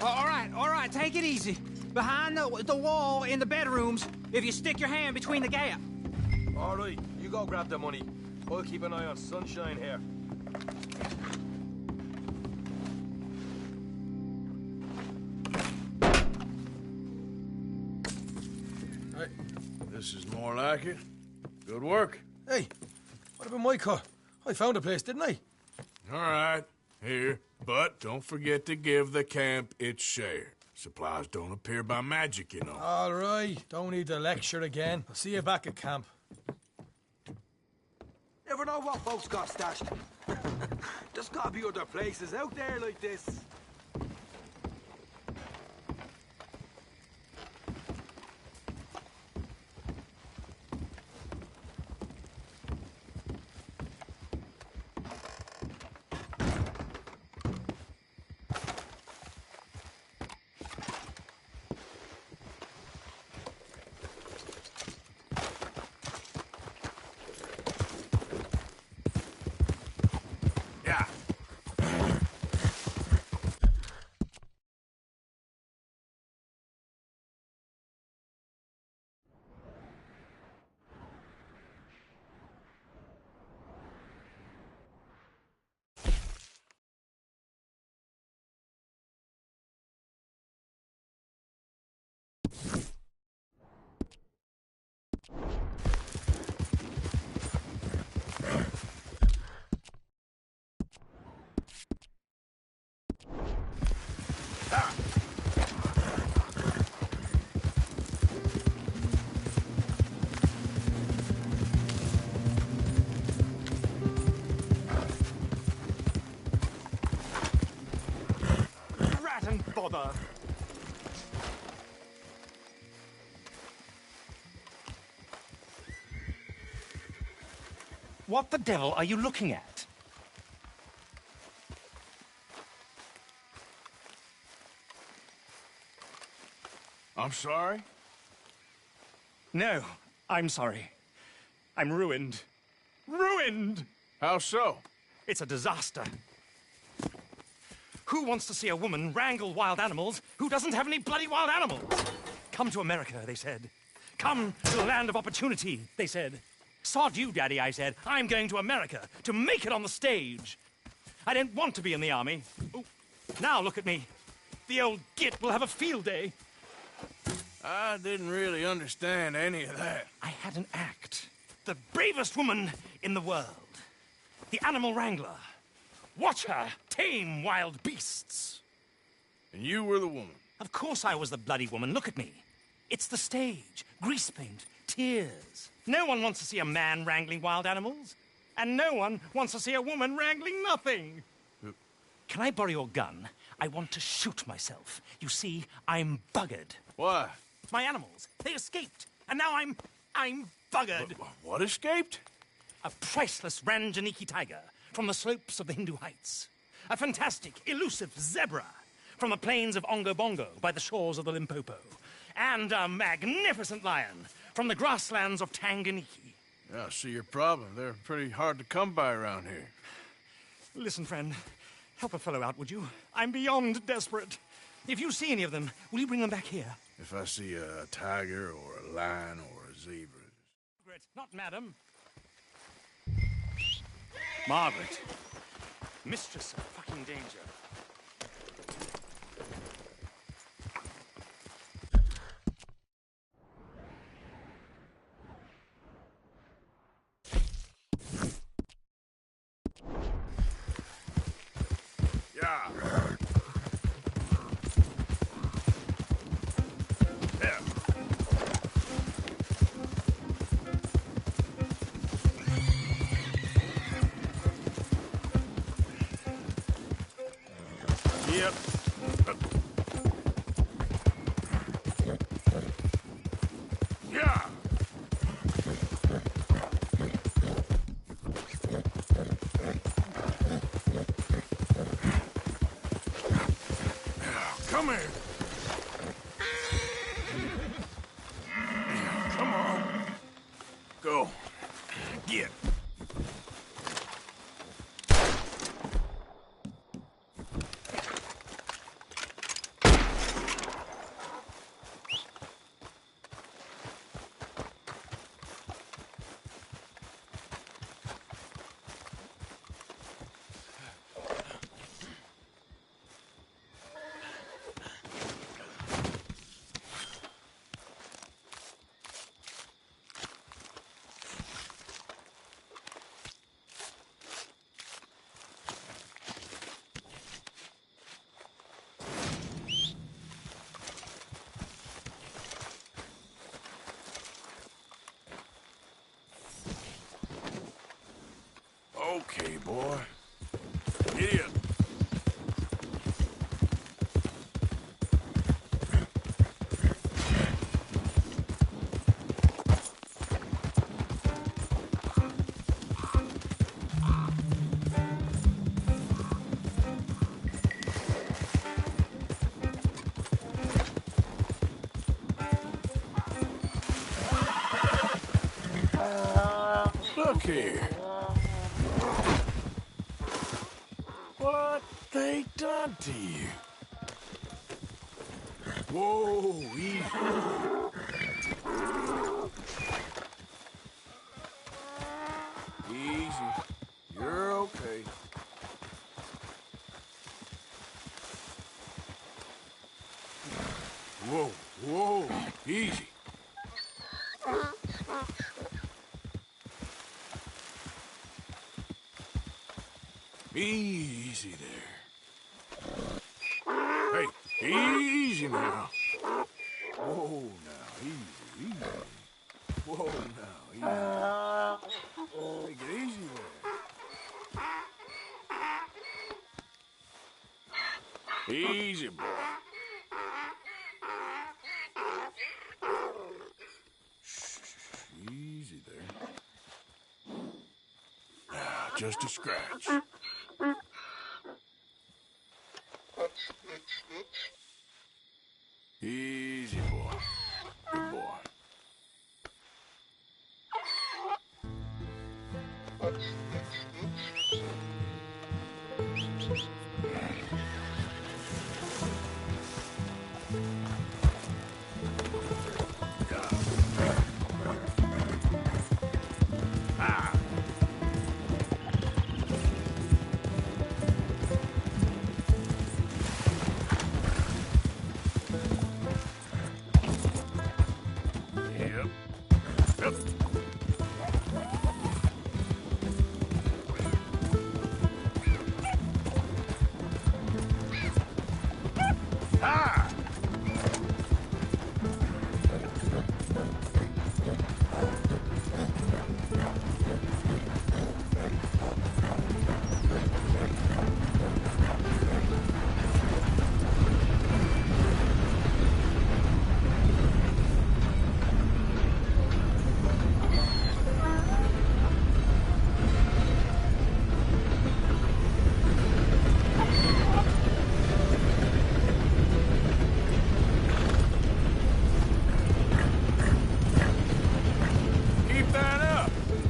All right, take it easy. Behind the wall in the bedrooms, if you stick your hand between the gap. All right, you go grab the money. I'll keep an eye on Sunshine here. Hey, this is more like it. Good work. Hey, what about my car? I found a place, didn't I? All right, here. But don't forget to give the camp its share. Supplies don't appear by magic, you know. All right, don't need the lecture again. I'll see you back at camp. Never know what folks got stashed. There's gotta be other places out there like this. Rat and bother. What the devil are you looking at? I'm sorry? No, I'm sorry. I'm ruined. Ruined! How so? It's a disaster. Who wants to see a woman wrangle wild animals who doesn't have any bloody wild animals? Come to America, they said. Come to the land of opportunity, they said. Sod you, Daddy, I said. I'm going to America to make it on the stage. I don't want to be in the army. Ooh. Now look at me. The old git will have a field day. I didn't really understand any of that. I had an act. The bravest woman in the world. The animal wrangler. Watch her tame wild beasts. And you were the woman? Of course I was the bloody woman. Look at me. It's the stage. Grease paint. Tears. No one wants to see a man wrangling wild animals. And no one wants to see a woman wrangling nothing. Can I borrow your gun? I want to shoot myself. You see, I'm buggered. Why? My animals. They escaped. And now I'm buggered. What escaped? A priceless Ranjaniki tiger from the slopes of the Hindu Heights. A fantastic, elusive zebra from the plains of Ongo Bongo by the shores of the Limpopo. And a magnificent lion from the grasslands of Tanganyika. Yeah, I see your problem. They're pretty hard to come by around here. Listen, friend. Help a fellow out, would you? I'm beyond desperate. If you see any of them, will you bring them back here? If I see a tiger or a lion or a zebra. Margaret, not madam. Margaret. Mistress of fucking danger. Yeah. Yep. Yeah. Come here. Come on. Go. Get. Okay, boy. Get in. Look here. What they done to you? Whoa, easy. Easy. You're okay. Whoa, whoa. Easy. Easy there. Hey, easy now. Whoa, now, easy. Whoa, now, easy. Take it easy there. Easy, boy. Shh, easy there. Now, just a scratch. Easy, boy. Good boy.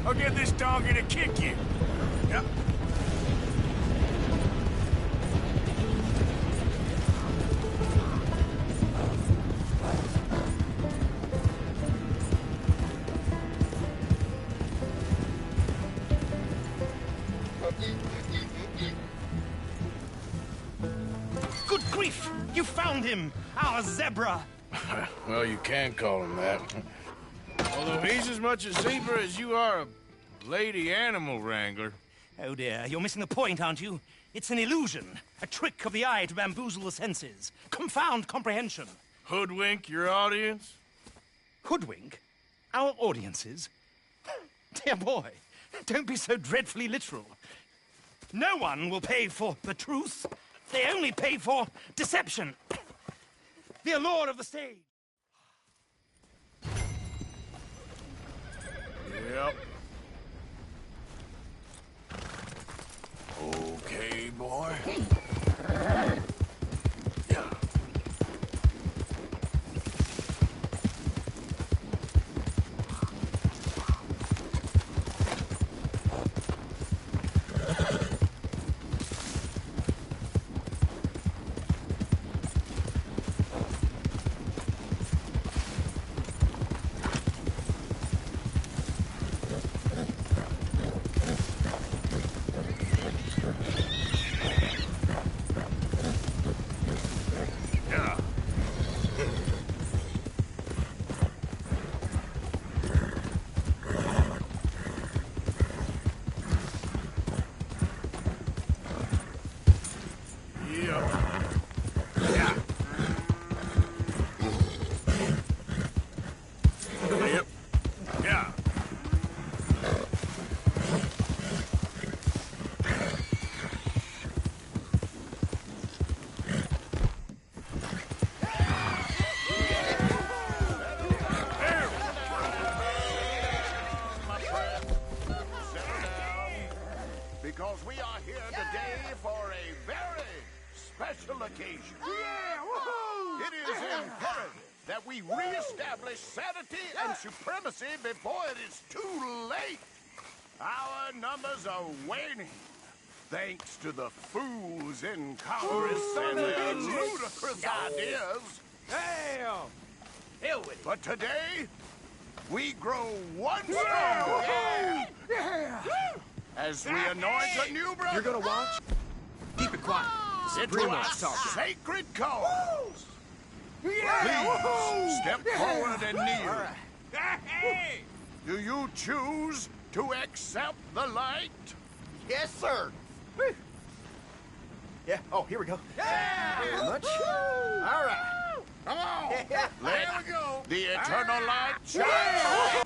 I'll get this donkey to kick you. Yep. Good grief! You found him! Our zebra! Well, you can call him that. Although he's as much a zebra as you are a lady animal wrangler. Oh dear, you're missing the point, aren't you? It's an illusion, a trick of the eye to bamboozle the senses, confound comprehension. Hoodwink your audience? Hoodwink? Our audiences? Dear boy, don't be so dreadfully literal. No one will pay for the truth. They only pay for deception. The allure of the stage. Yep. Okay, boy. Yeah. Because we are here today for a very special occasion. It is imperative that we reestablish sanity and supremacy before it is too late. Our numbers are waning, thanks to the fools in Congress and their ludicrous ideas. But today, we grow one stronger. As we anoint a new brother. You're gonna watch? Keep it quiet. Into our sacred cause. Please, step forward and kneel. Do you choose to accept the light? Yes, sir. Yeah. Oh, here we go. Very much. All right. Come on. Let the eternal light shine.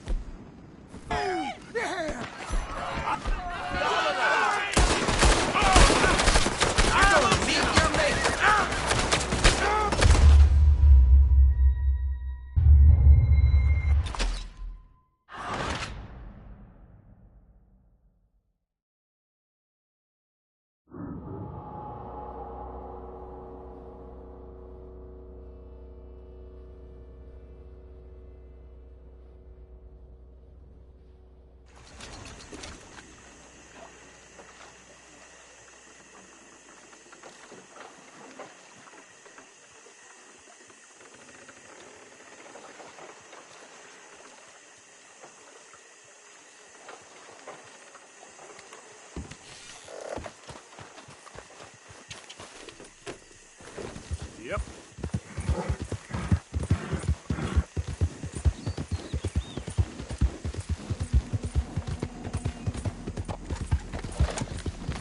Yep.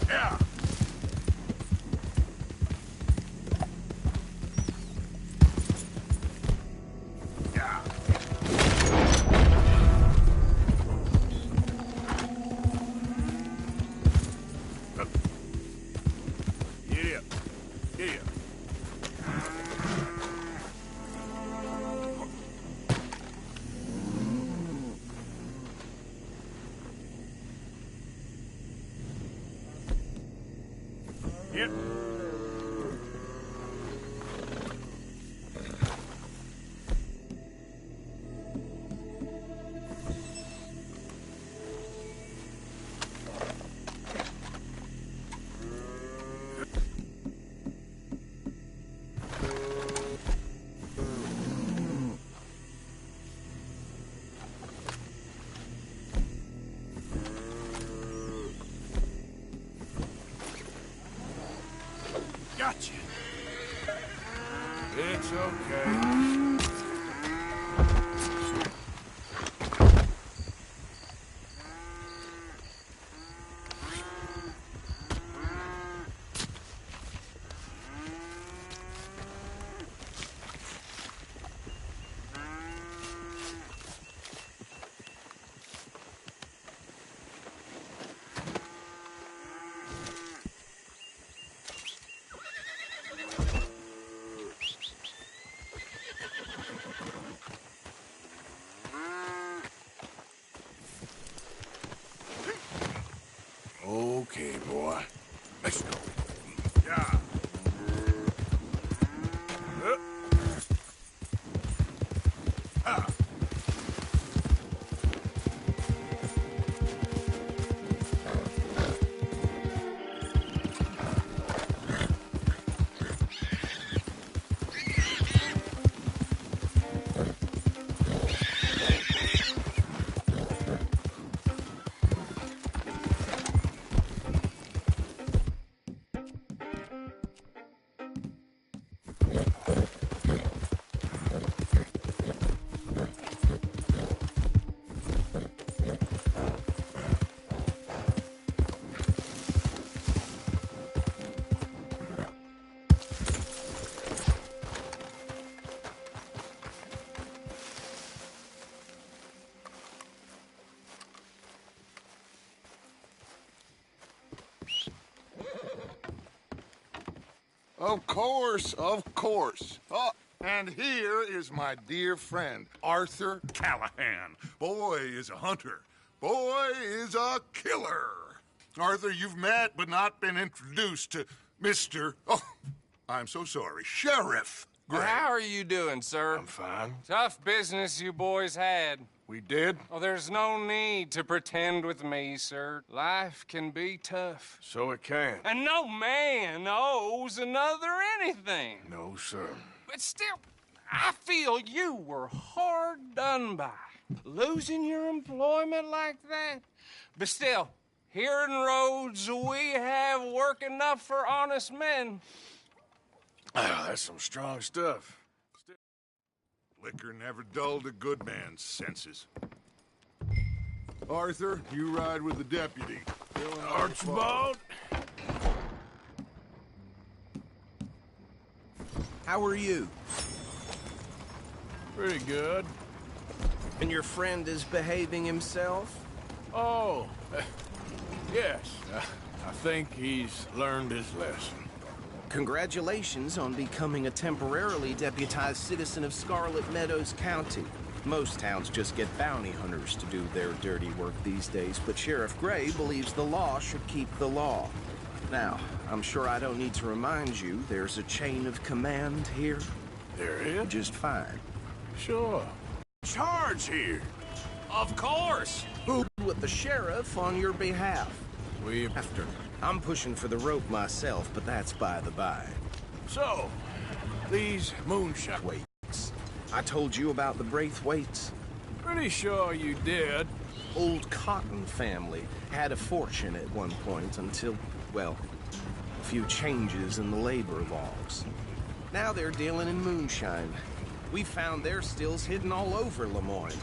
Yeah. Yeah. Giddy up. Giddy up. Yep. Gotcha. It's okay. Okay, boy. Let's go. Yeah. Ah. Of course, of course. Oh, and here is my dear friend, Arthur Callahan. Boy is a hunter. Boy is a killer. Arthur, you've met but not been introduced to Mr. Oh, I'm so sorry, Sheriff Gray. How are you doing, sir? I'm fine. Tough business you boys had. We did? Oh, there's no need to pretend with me, sir. Life can be tough. So it can. And no man owes another anything. No, sir. But still, I feel you were hard done by. Losing your employment like that. But still, here in Rhodes, we have work enough for honest men. Ah, that's some strong stuff. Liquor never dulled a good man's senses. Arthur, you ride with the deputy. Archibald? How are you? Pretty good. And your friend is behaving himself? Oh, yes. I think he's learned his lesson. Congratulations on becoming a temporarily deputized citizen of Scarlet Meadows County. Most towns just get bounty hunters to do their dirty work these days, but Sheriff Gray believes the law should keep the law. Now, I'm sure I don't need to remind you there's a chain of command here. There is? Just fine. Sure. Charge here. Of course. Who with the sheriff on your behalf? We... After. I'm pushing for the rope myself, but that's by the by. So, these moonshine... Waits. I told you about the Braithwaites? Pretty sure you did. Old Cotton family had a fortune at one point until, well, a few changes in the labor laws. Now they're dealing in moonshine. We found their stills hidden all over Lemoyne.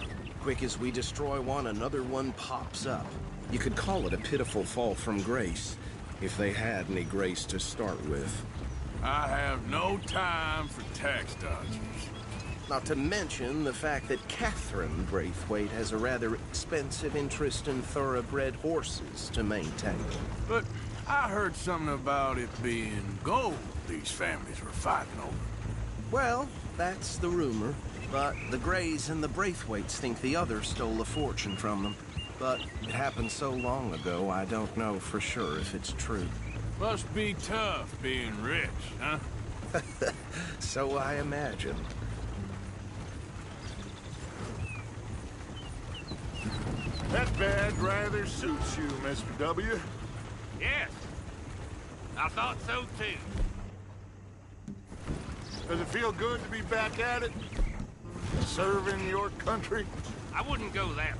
Quick as we destroy one, another one pops up. You could call it a pitiful fall from grace, if they had any grace to start with. I have no time for tax dodgers. Not to mention the fact that Catherine Braithwaite has a rather expensive interest in thoroughbred horses to maintain. But I heard something about it being gold these families were fighting over. Well, that's the rumor. But the Grays and the Braithwaites think the others stole a fortune from them. But it happened so long ago, I don't know for sure if it's true. Must be tough being rich, huh? So I imagine. That badge rather suits you, Mr. W. Yes. I thought so, too. Does it feel good to be back at it? Serving your country? I wouldn't go that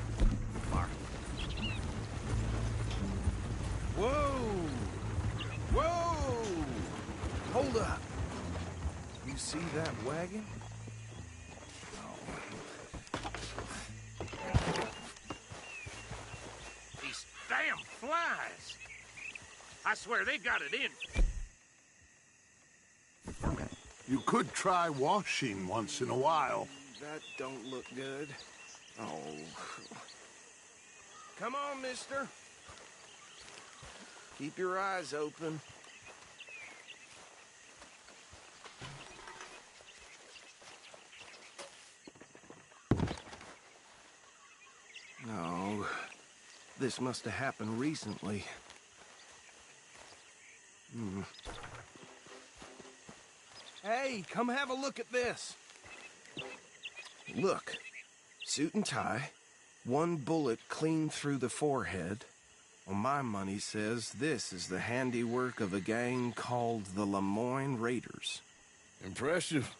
far. Whoa! Whoa! Hold up. You see that wagon? These damn flies. I swear they got it in. You could try washing once in a while. That don't look good. Oh. Come on, mister. Keep your eyes open. No. This must have happened recently. Hey, come have a look at this. Look. Suit and tie. One bullet clean through the forehead. Well, my money says this is the handiwork of a gang called the Lemoyne Raiders. Impressive.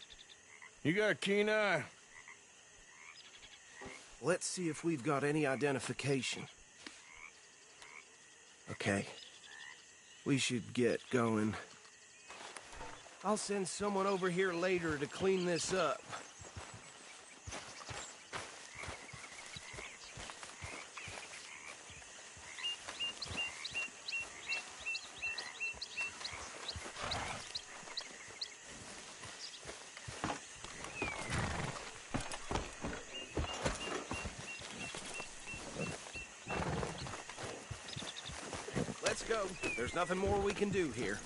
You got a keen eye. Let's see if we've got any identification. Okay. We should get going. I'll send someone over here later to clean this up. Let's go. There's nothing more we can do here.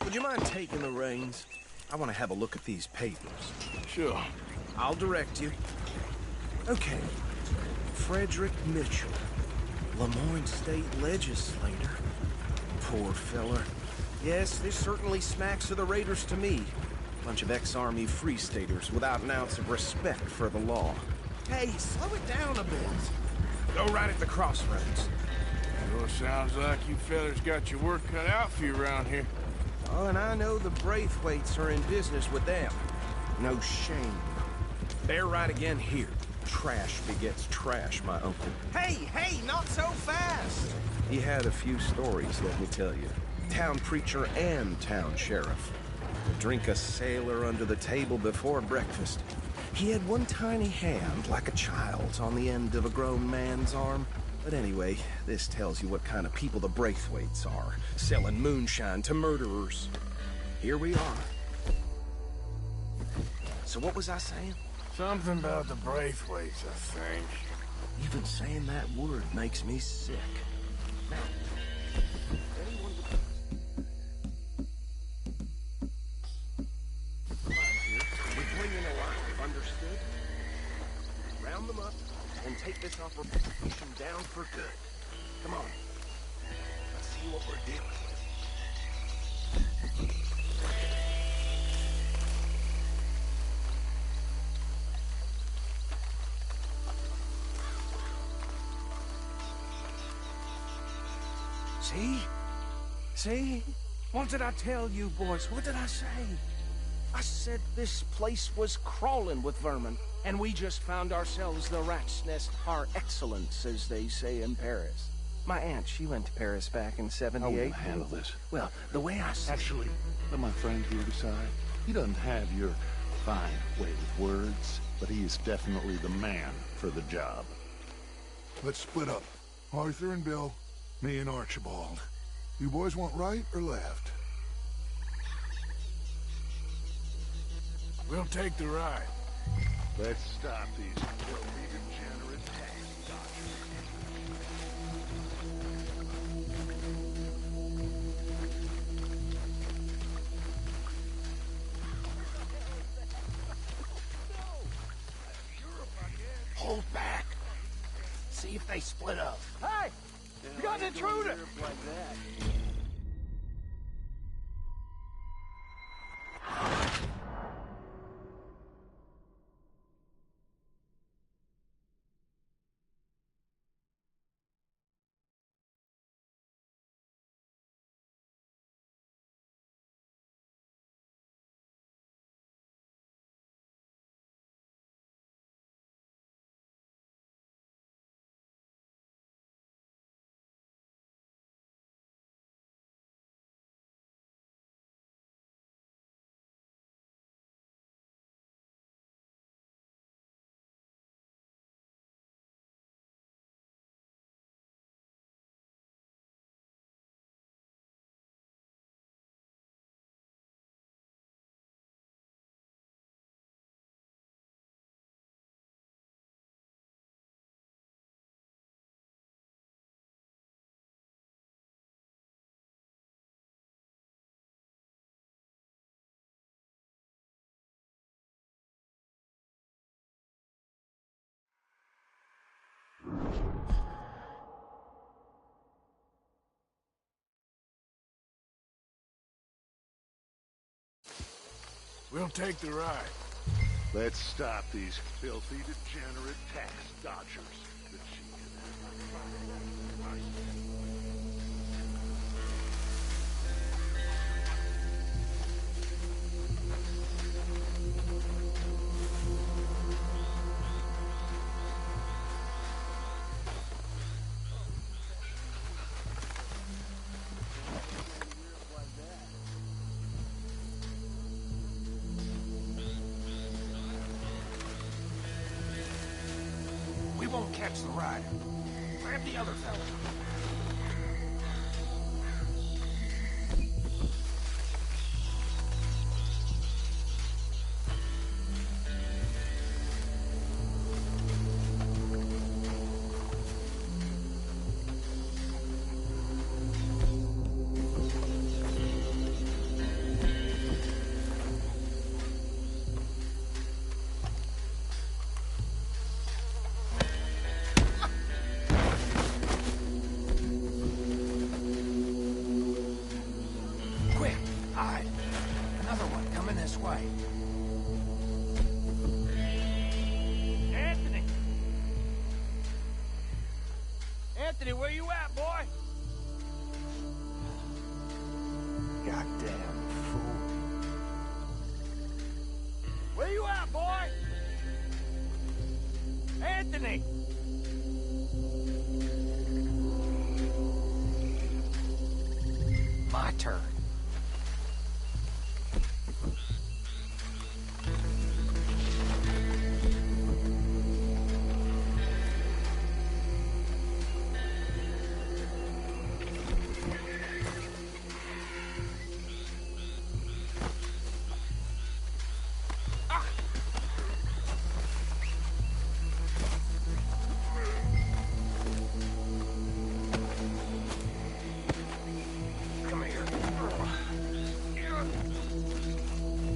Would you mind taking the reins? I want to have a look at these papers. Sure. I'll direct you. Okay. Frederick Mitchell, Lemoyne State Legislator. Poor feller. Yes, this certainly smacks of the Raiders to me. Bunch of ex-Army Free Staters without an ounce of respect for the law. Hey, slow it down a bit. Go right at the crossroads. Sure sounds like you fellas got your work cut out for you around here. Oh, and I know the Braithwaites are in business with them. No shame. They're right again here. Trash begets trash, my uncle. Hey, not so fast! He had a few stories, let me tell you. Town preacher and town sheriff. drink a sailor under the table before breakfast. He had one tiny hand, like a child's, on the end of a grown man's arm. But anyway, this tells you what kind of people the Braithwaites are, selling moonshine to murderers. Here we are. So what was I saying? Something about the Braithwaites, I think. Even saying that word makes me sick. Now, anyone... Come on here. We bring in alive, understood? Round them up and take this operation down for good. Come on. Let's see what we're dealing with. See? See? What did I tell you, boys? What did I say? I said this place was crawling with vermin, and we just found ourselves the rat's nest par excellence, as they say in Paris. My aunt, she went to Paris back in '78. How will you handle this? Well, the way I see... Actually, let my friend here decide. He doesn't have your fine way with words, but he is definitely the man for the job. Let's split up. Arthur and Bill, me and Archibald. You boys want right or left? We'll take the ride. Let's stop these filthy, degenerate tax dodgers. Hold back. See if they split up. Hey! You got an intruder! We'll take the ride. Let's stop these filthy, degenerate tax dodgers. The chief can have my We won't catch the rider. Grab the other fella. Anthony, where you at, boy? Goddamn fool. Where you at, boy? Anthony! My turn. Come here.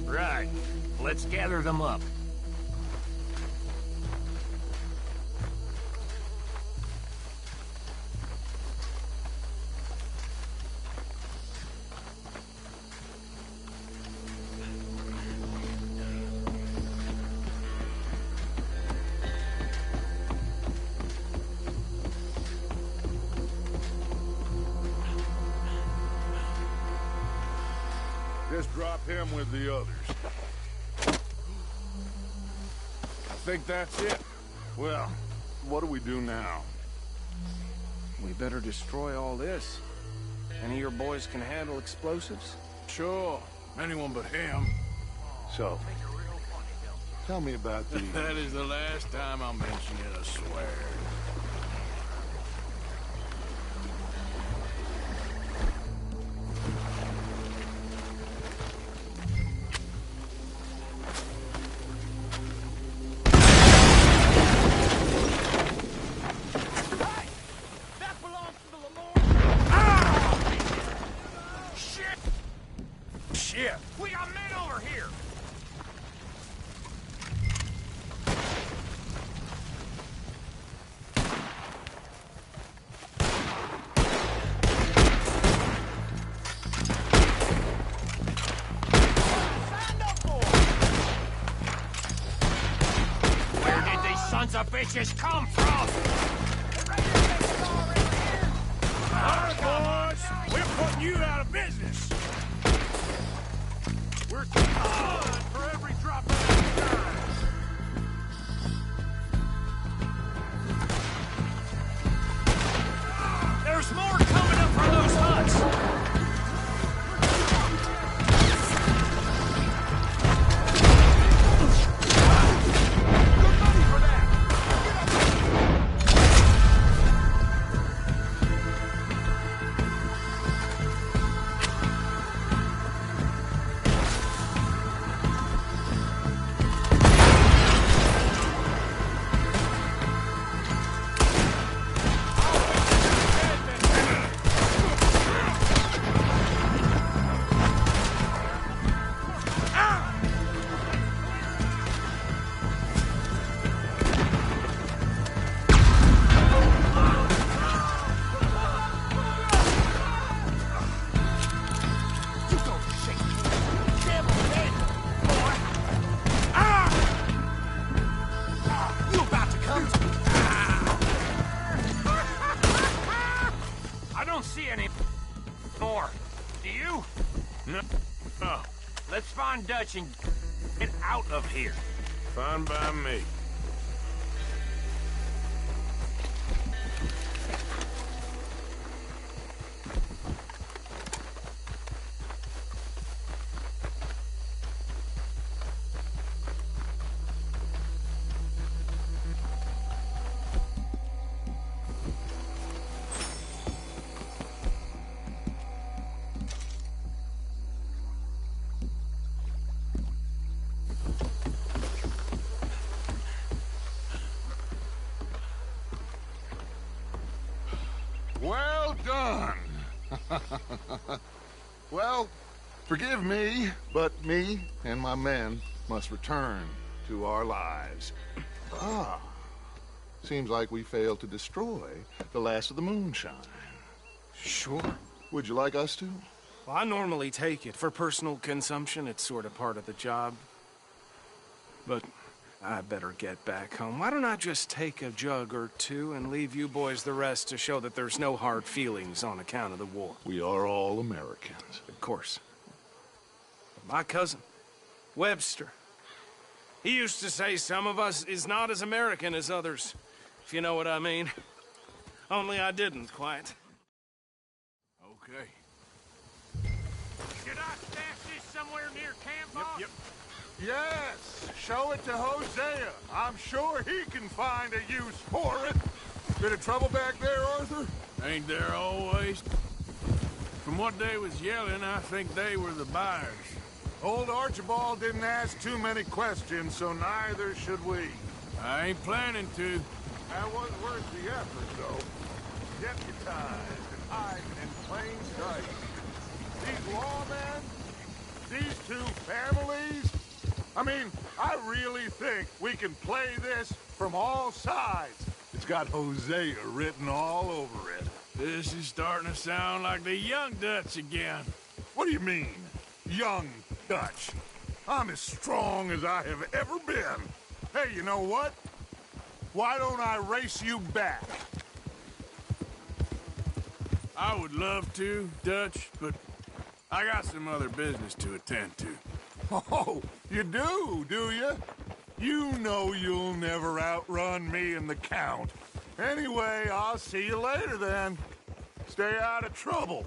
Right. Let's gather them up. Just drop him with the others. I think that's it. Well, what do we do now? We better destroy all this. Any of your boys can handle explosives? Sure. Anyone but him. So, tell me about the... That is the last time I'll mention it, I swear. Shit! We got men over here! Where did these sons of bitches come from? All right, boys! We're putting you out of business! We're taking blood for every drop of that urine. There's more coming up from those huts! Let's find Dutch and get out of here. Fine by me. Well done. Well, forgive me, but me and my men must return to our lives. Ah, seems like we failed to destroy the last of the moonshine. Sure. Would you like us to? Well, I normally take it. For personal consumption, it's sort of part of the job. But I better get back home. Why don't I just take a jug or two and leave you boys the rest to show that there's no hard feelings on account of the war? We are all Americans. Of course. But my cousin, Webster, he used to say some of us is not as American as others, if you know what I mean. Only I didn't quite. Okay. Should I stash this somewhere near camp, boss? Yep. Yes, show it to Hosea. I'm sure he can find a use for it. Bit of trouble back there, Arthur? Ain't there always? From what they was yelling, I think they were the buyers. Old Archibald didn't ask too many questions, so neither should we. I ain't planning to. That was worth the effort, though. Deputized and hiding in plain sight. These lawmen, these two families. I mean, I really think we can play this from all sides. It's got Hosea written all over it. This is starting to sound like the Young Dutch again. What do you mean, Young Dutch? I'm as strong as I have ever been. Hey, you know what? Why don't I race you back? I would love to, Dutch, but I got some other business to attend to. Oh, you do you? You know you'll never outrun me and the Count. Anyway, I'll see you later then. Stay out of trouble.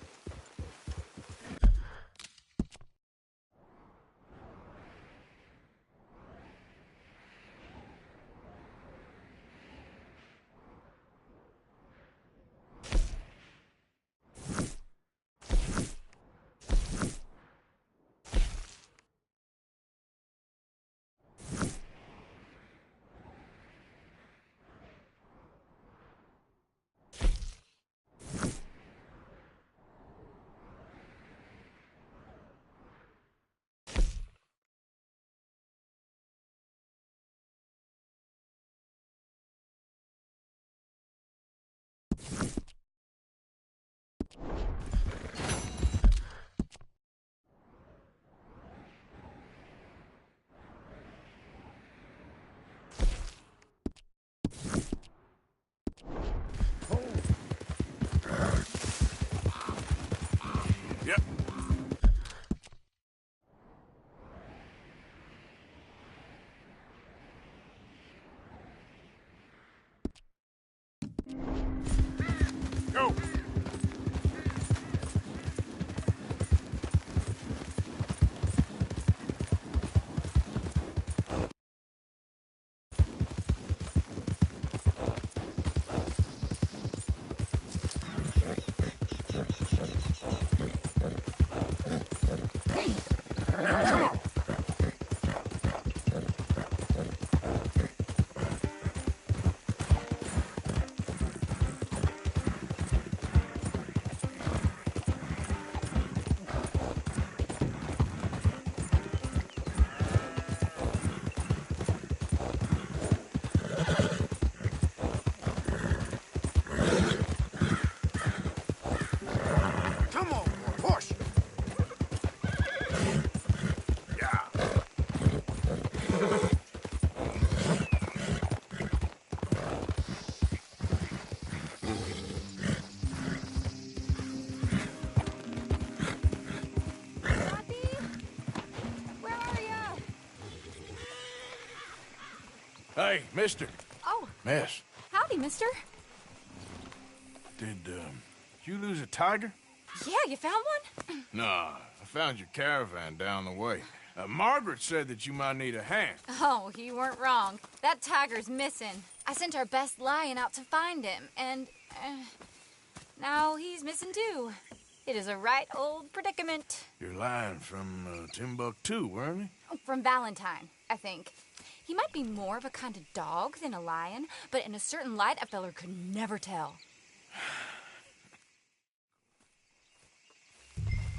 Yep. Go! Hey, mister. Oh. Miss. Howdy, mister. Did you lose a tiger? Yeah, you found one? Nah, I found your caravan down the way. Margaret said that you might need a hand. Oh, you weren't wrong. That tiger's missing. I sent our best lion out to find him, and now he's missing too. It is a right old predicament. Your lion from Timbuktu, weren't he? From Valentine, I think. He might be more of a kind of dog than a lion, but in a certain light, a feller could never tell.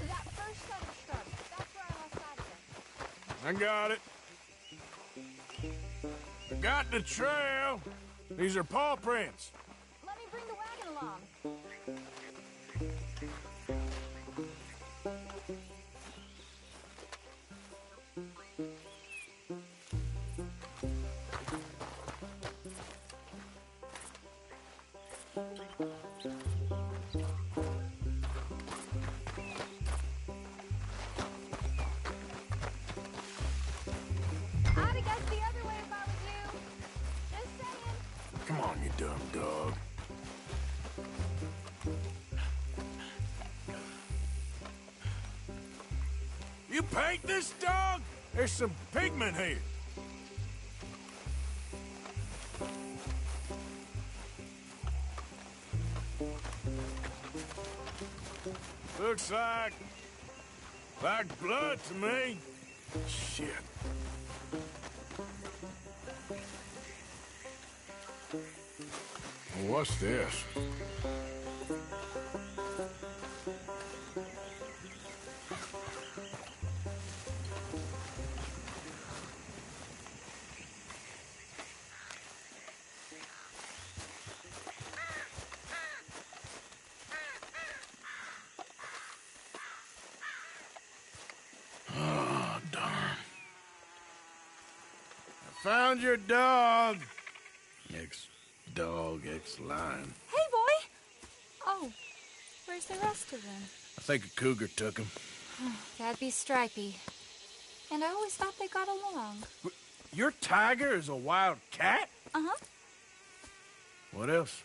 That first set of shrubs, that's where I lost sight of them. I got it. I got the trail. These are paw prints. Let me bring the wagon along. I'd have guessed the other way if I was you. Just saying. Come on, you dumb dog. You paint this dog? There's some pigment here. Looks like blood to me. Shit. What's this? Oh, darn. I found your dog. Ex-dog, ex-lion. Hey, boy! Oh, where's the rest of them? I think a cougar took him. That'd be Stripey. And I always thought they got along. Your tiger is a wild cat? Uh-huh. What else?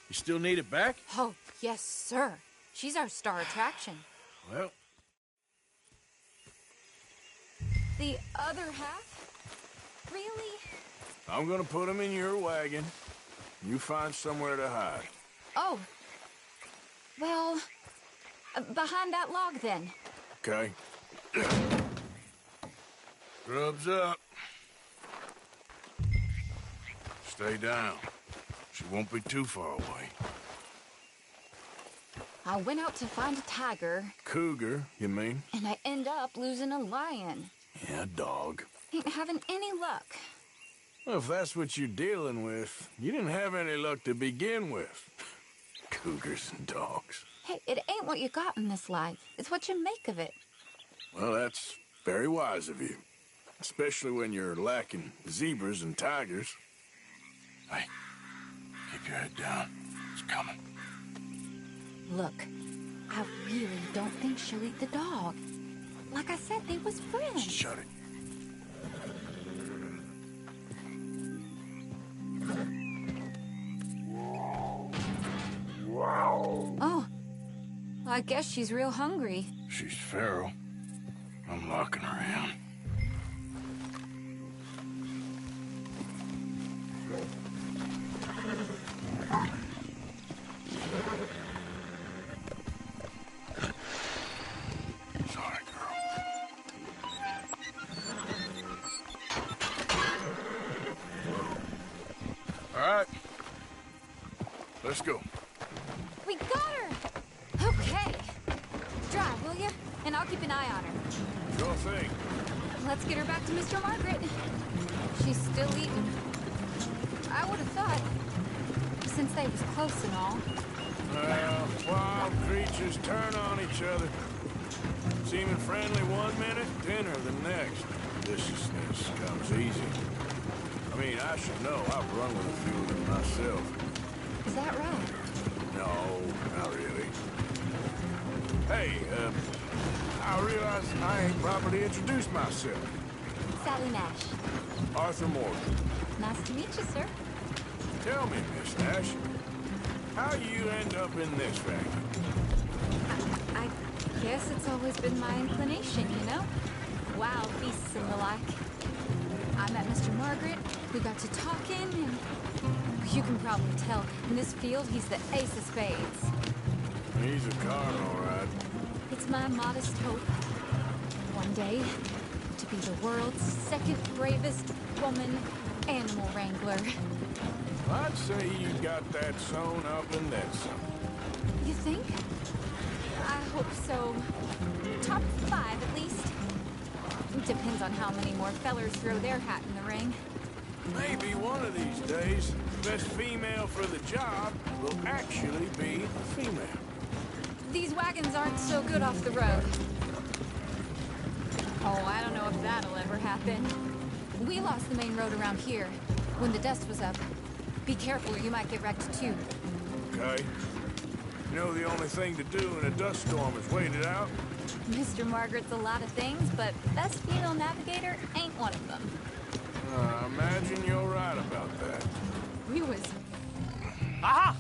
You still need it back? Oh, yes, sir. She's our star attraction. Well... The other half? Really? I'm gonna put him in your wagon. You find somewhere to hide. Oh. Well, behind that log, then. Okay. Grub's up. Stay down. She won't be too far away. I went out to find a tiger. Cougar, you mean? And I end up losing a lion. Yeah, dog. Ain't having any luck. Well, if that's what you're dealing with, you didn't have any luck to begin with. Cougars and dogs. Hey, it ain't what you got in this life. It's what you make of it. Well, that's very wise of you. Especially when you're lacking zebras and tigers. Hey, keep your head down. It's coming. Look, I really don't think she'll eat the dog. Like I said, they was friends. Shut it. Oh, I guess she's real hungry. She's feral. I'm locking her in. Sorry, girl. All right. Let's go. We got her! Okay. Drive, will you? And I'll keep an eye on her. Sure thing. Let's get her back to Mr. Margaret. She's still eating. I would have thought, since they was close and all. Well, wild creatures turn on each other. Seeming friendly one minute, dinner the next. Viciousness comes easy. I mean, I should know. I've run with a few of them myself. Is that right? No, not really. Hey, I realize I ain't properly introduced myself. Sally Nash. Arthur Morgan. Nice to meet you, sir. Tell me, Miss Nash, how you end up in this wagon? I guess it's always been my inclination, you know? Wild beasts and the like. I met Mr. Margaret, we got to talking, and you can probably tell, in this field, he's the ace of spades. He's a card, all right. It's my modest hope, one day, to be the world's second bravest woman animal wrangler. I'd say you got that sewn up and then some. You think? I hope so. Top 5, at least. Depends on how many more fellers throw their hat in the ring. Maybe one of these days, the best female for the job will actually be a female. These wagons aren't so good off the road. Oh, I don't know if that'll ever happen. We lost the main road around here when the dust was up. Be careful or you might get wrecked too. Okay. You know the only thing to do in a dust storm is wait it out? Mr. Margaret's a lot of things, but best female navigator ain't one of them. I imagine you're right about that. We was... Aha!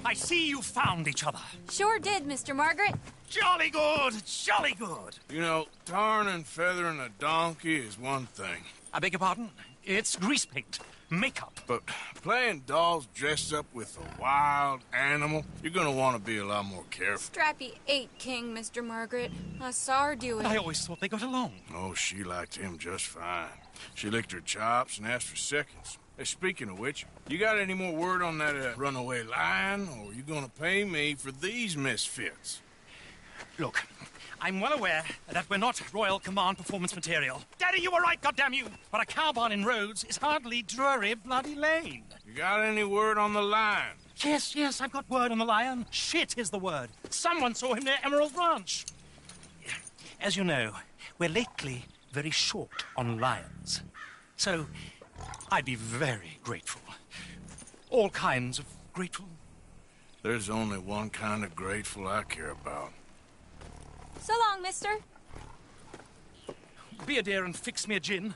I see you found each other. Sure did, Mr. Margaret. Jolly good, jolly good. You know, tarring and feathering a donkey is one thing. I beg your pardon? It's grease paint. Makeup. But playing dolls dressed up with a wild animal, you're gonna want to be a lot more careful. Strappy ate King, Mr. Margaret. I saw her do it. I always thought they got along. Oh, she liked him just fine. She licked her chops and asked for seconds. Hey, speaking of which, you got any more word on that runaway lion, or are you gonna pay me for these misfits? Look, I'm well aware that we're not Royal Command performance material. Daddy, you were right, goddamn you! But a cow barn in Rhodes is hardly Drury Bloody Lane. You got any word on the lion? Yes, I've got word on the lion. Shit is the word. Someone saw him near Emerald Ranch. As you know, we're lately very short on lions. So, I'd be very grateful. All kinds of grateful. There's only one kind of grateful I care about. So long, mister. Be a dear and fix me a gin.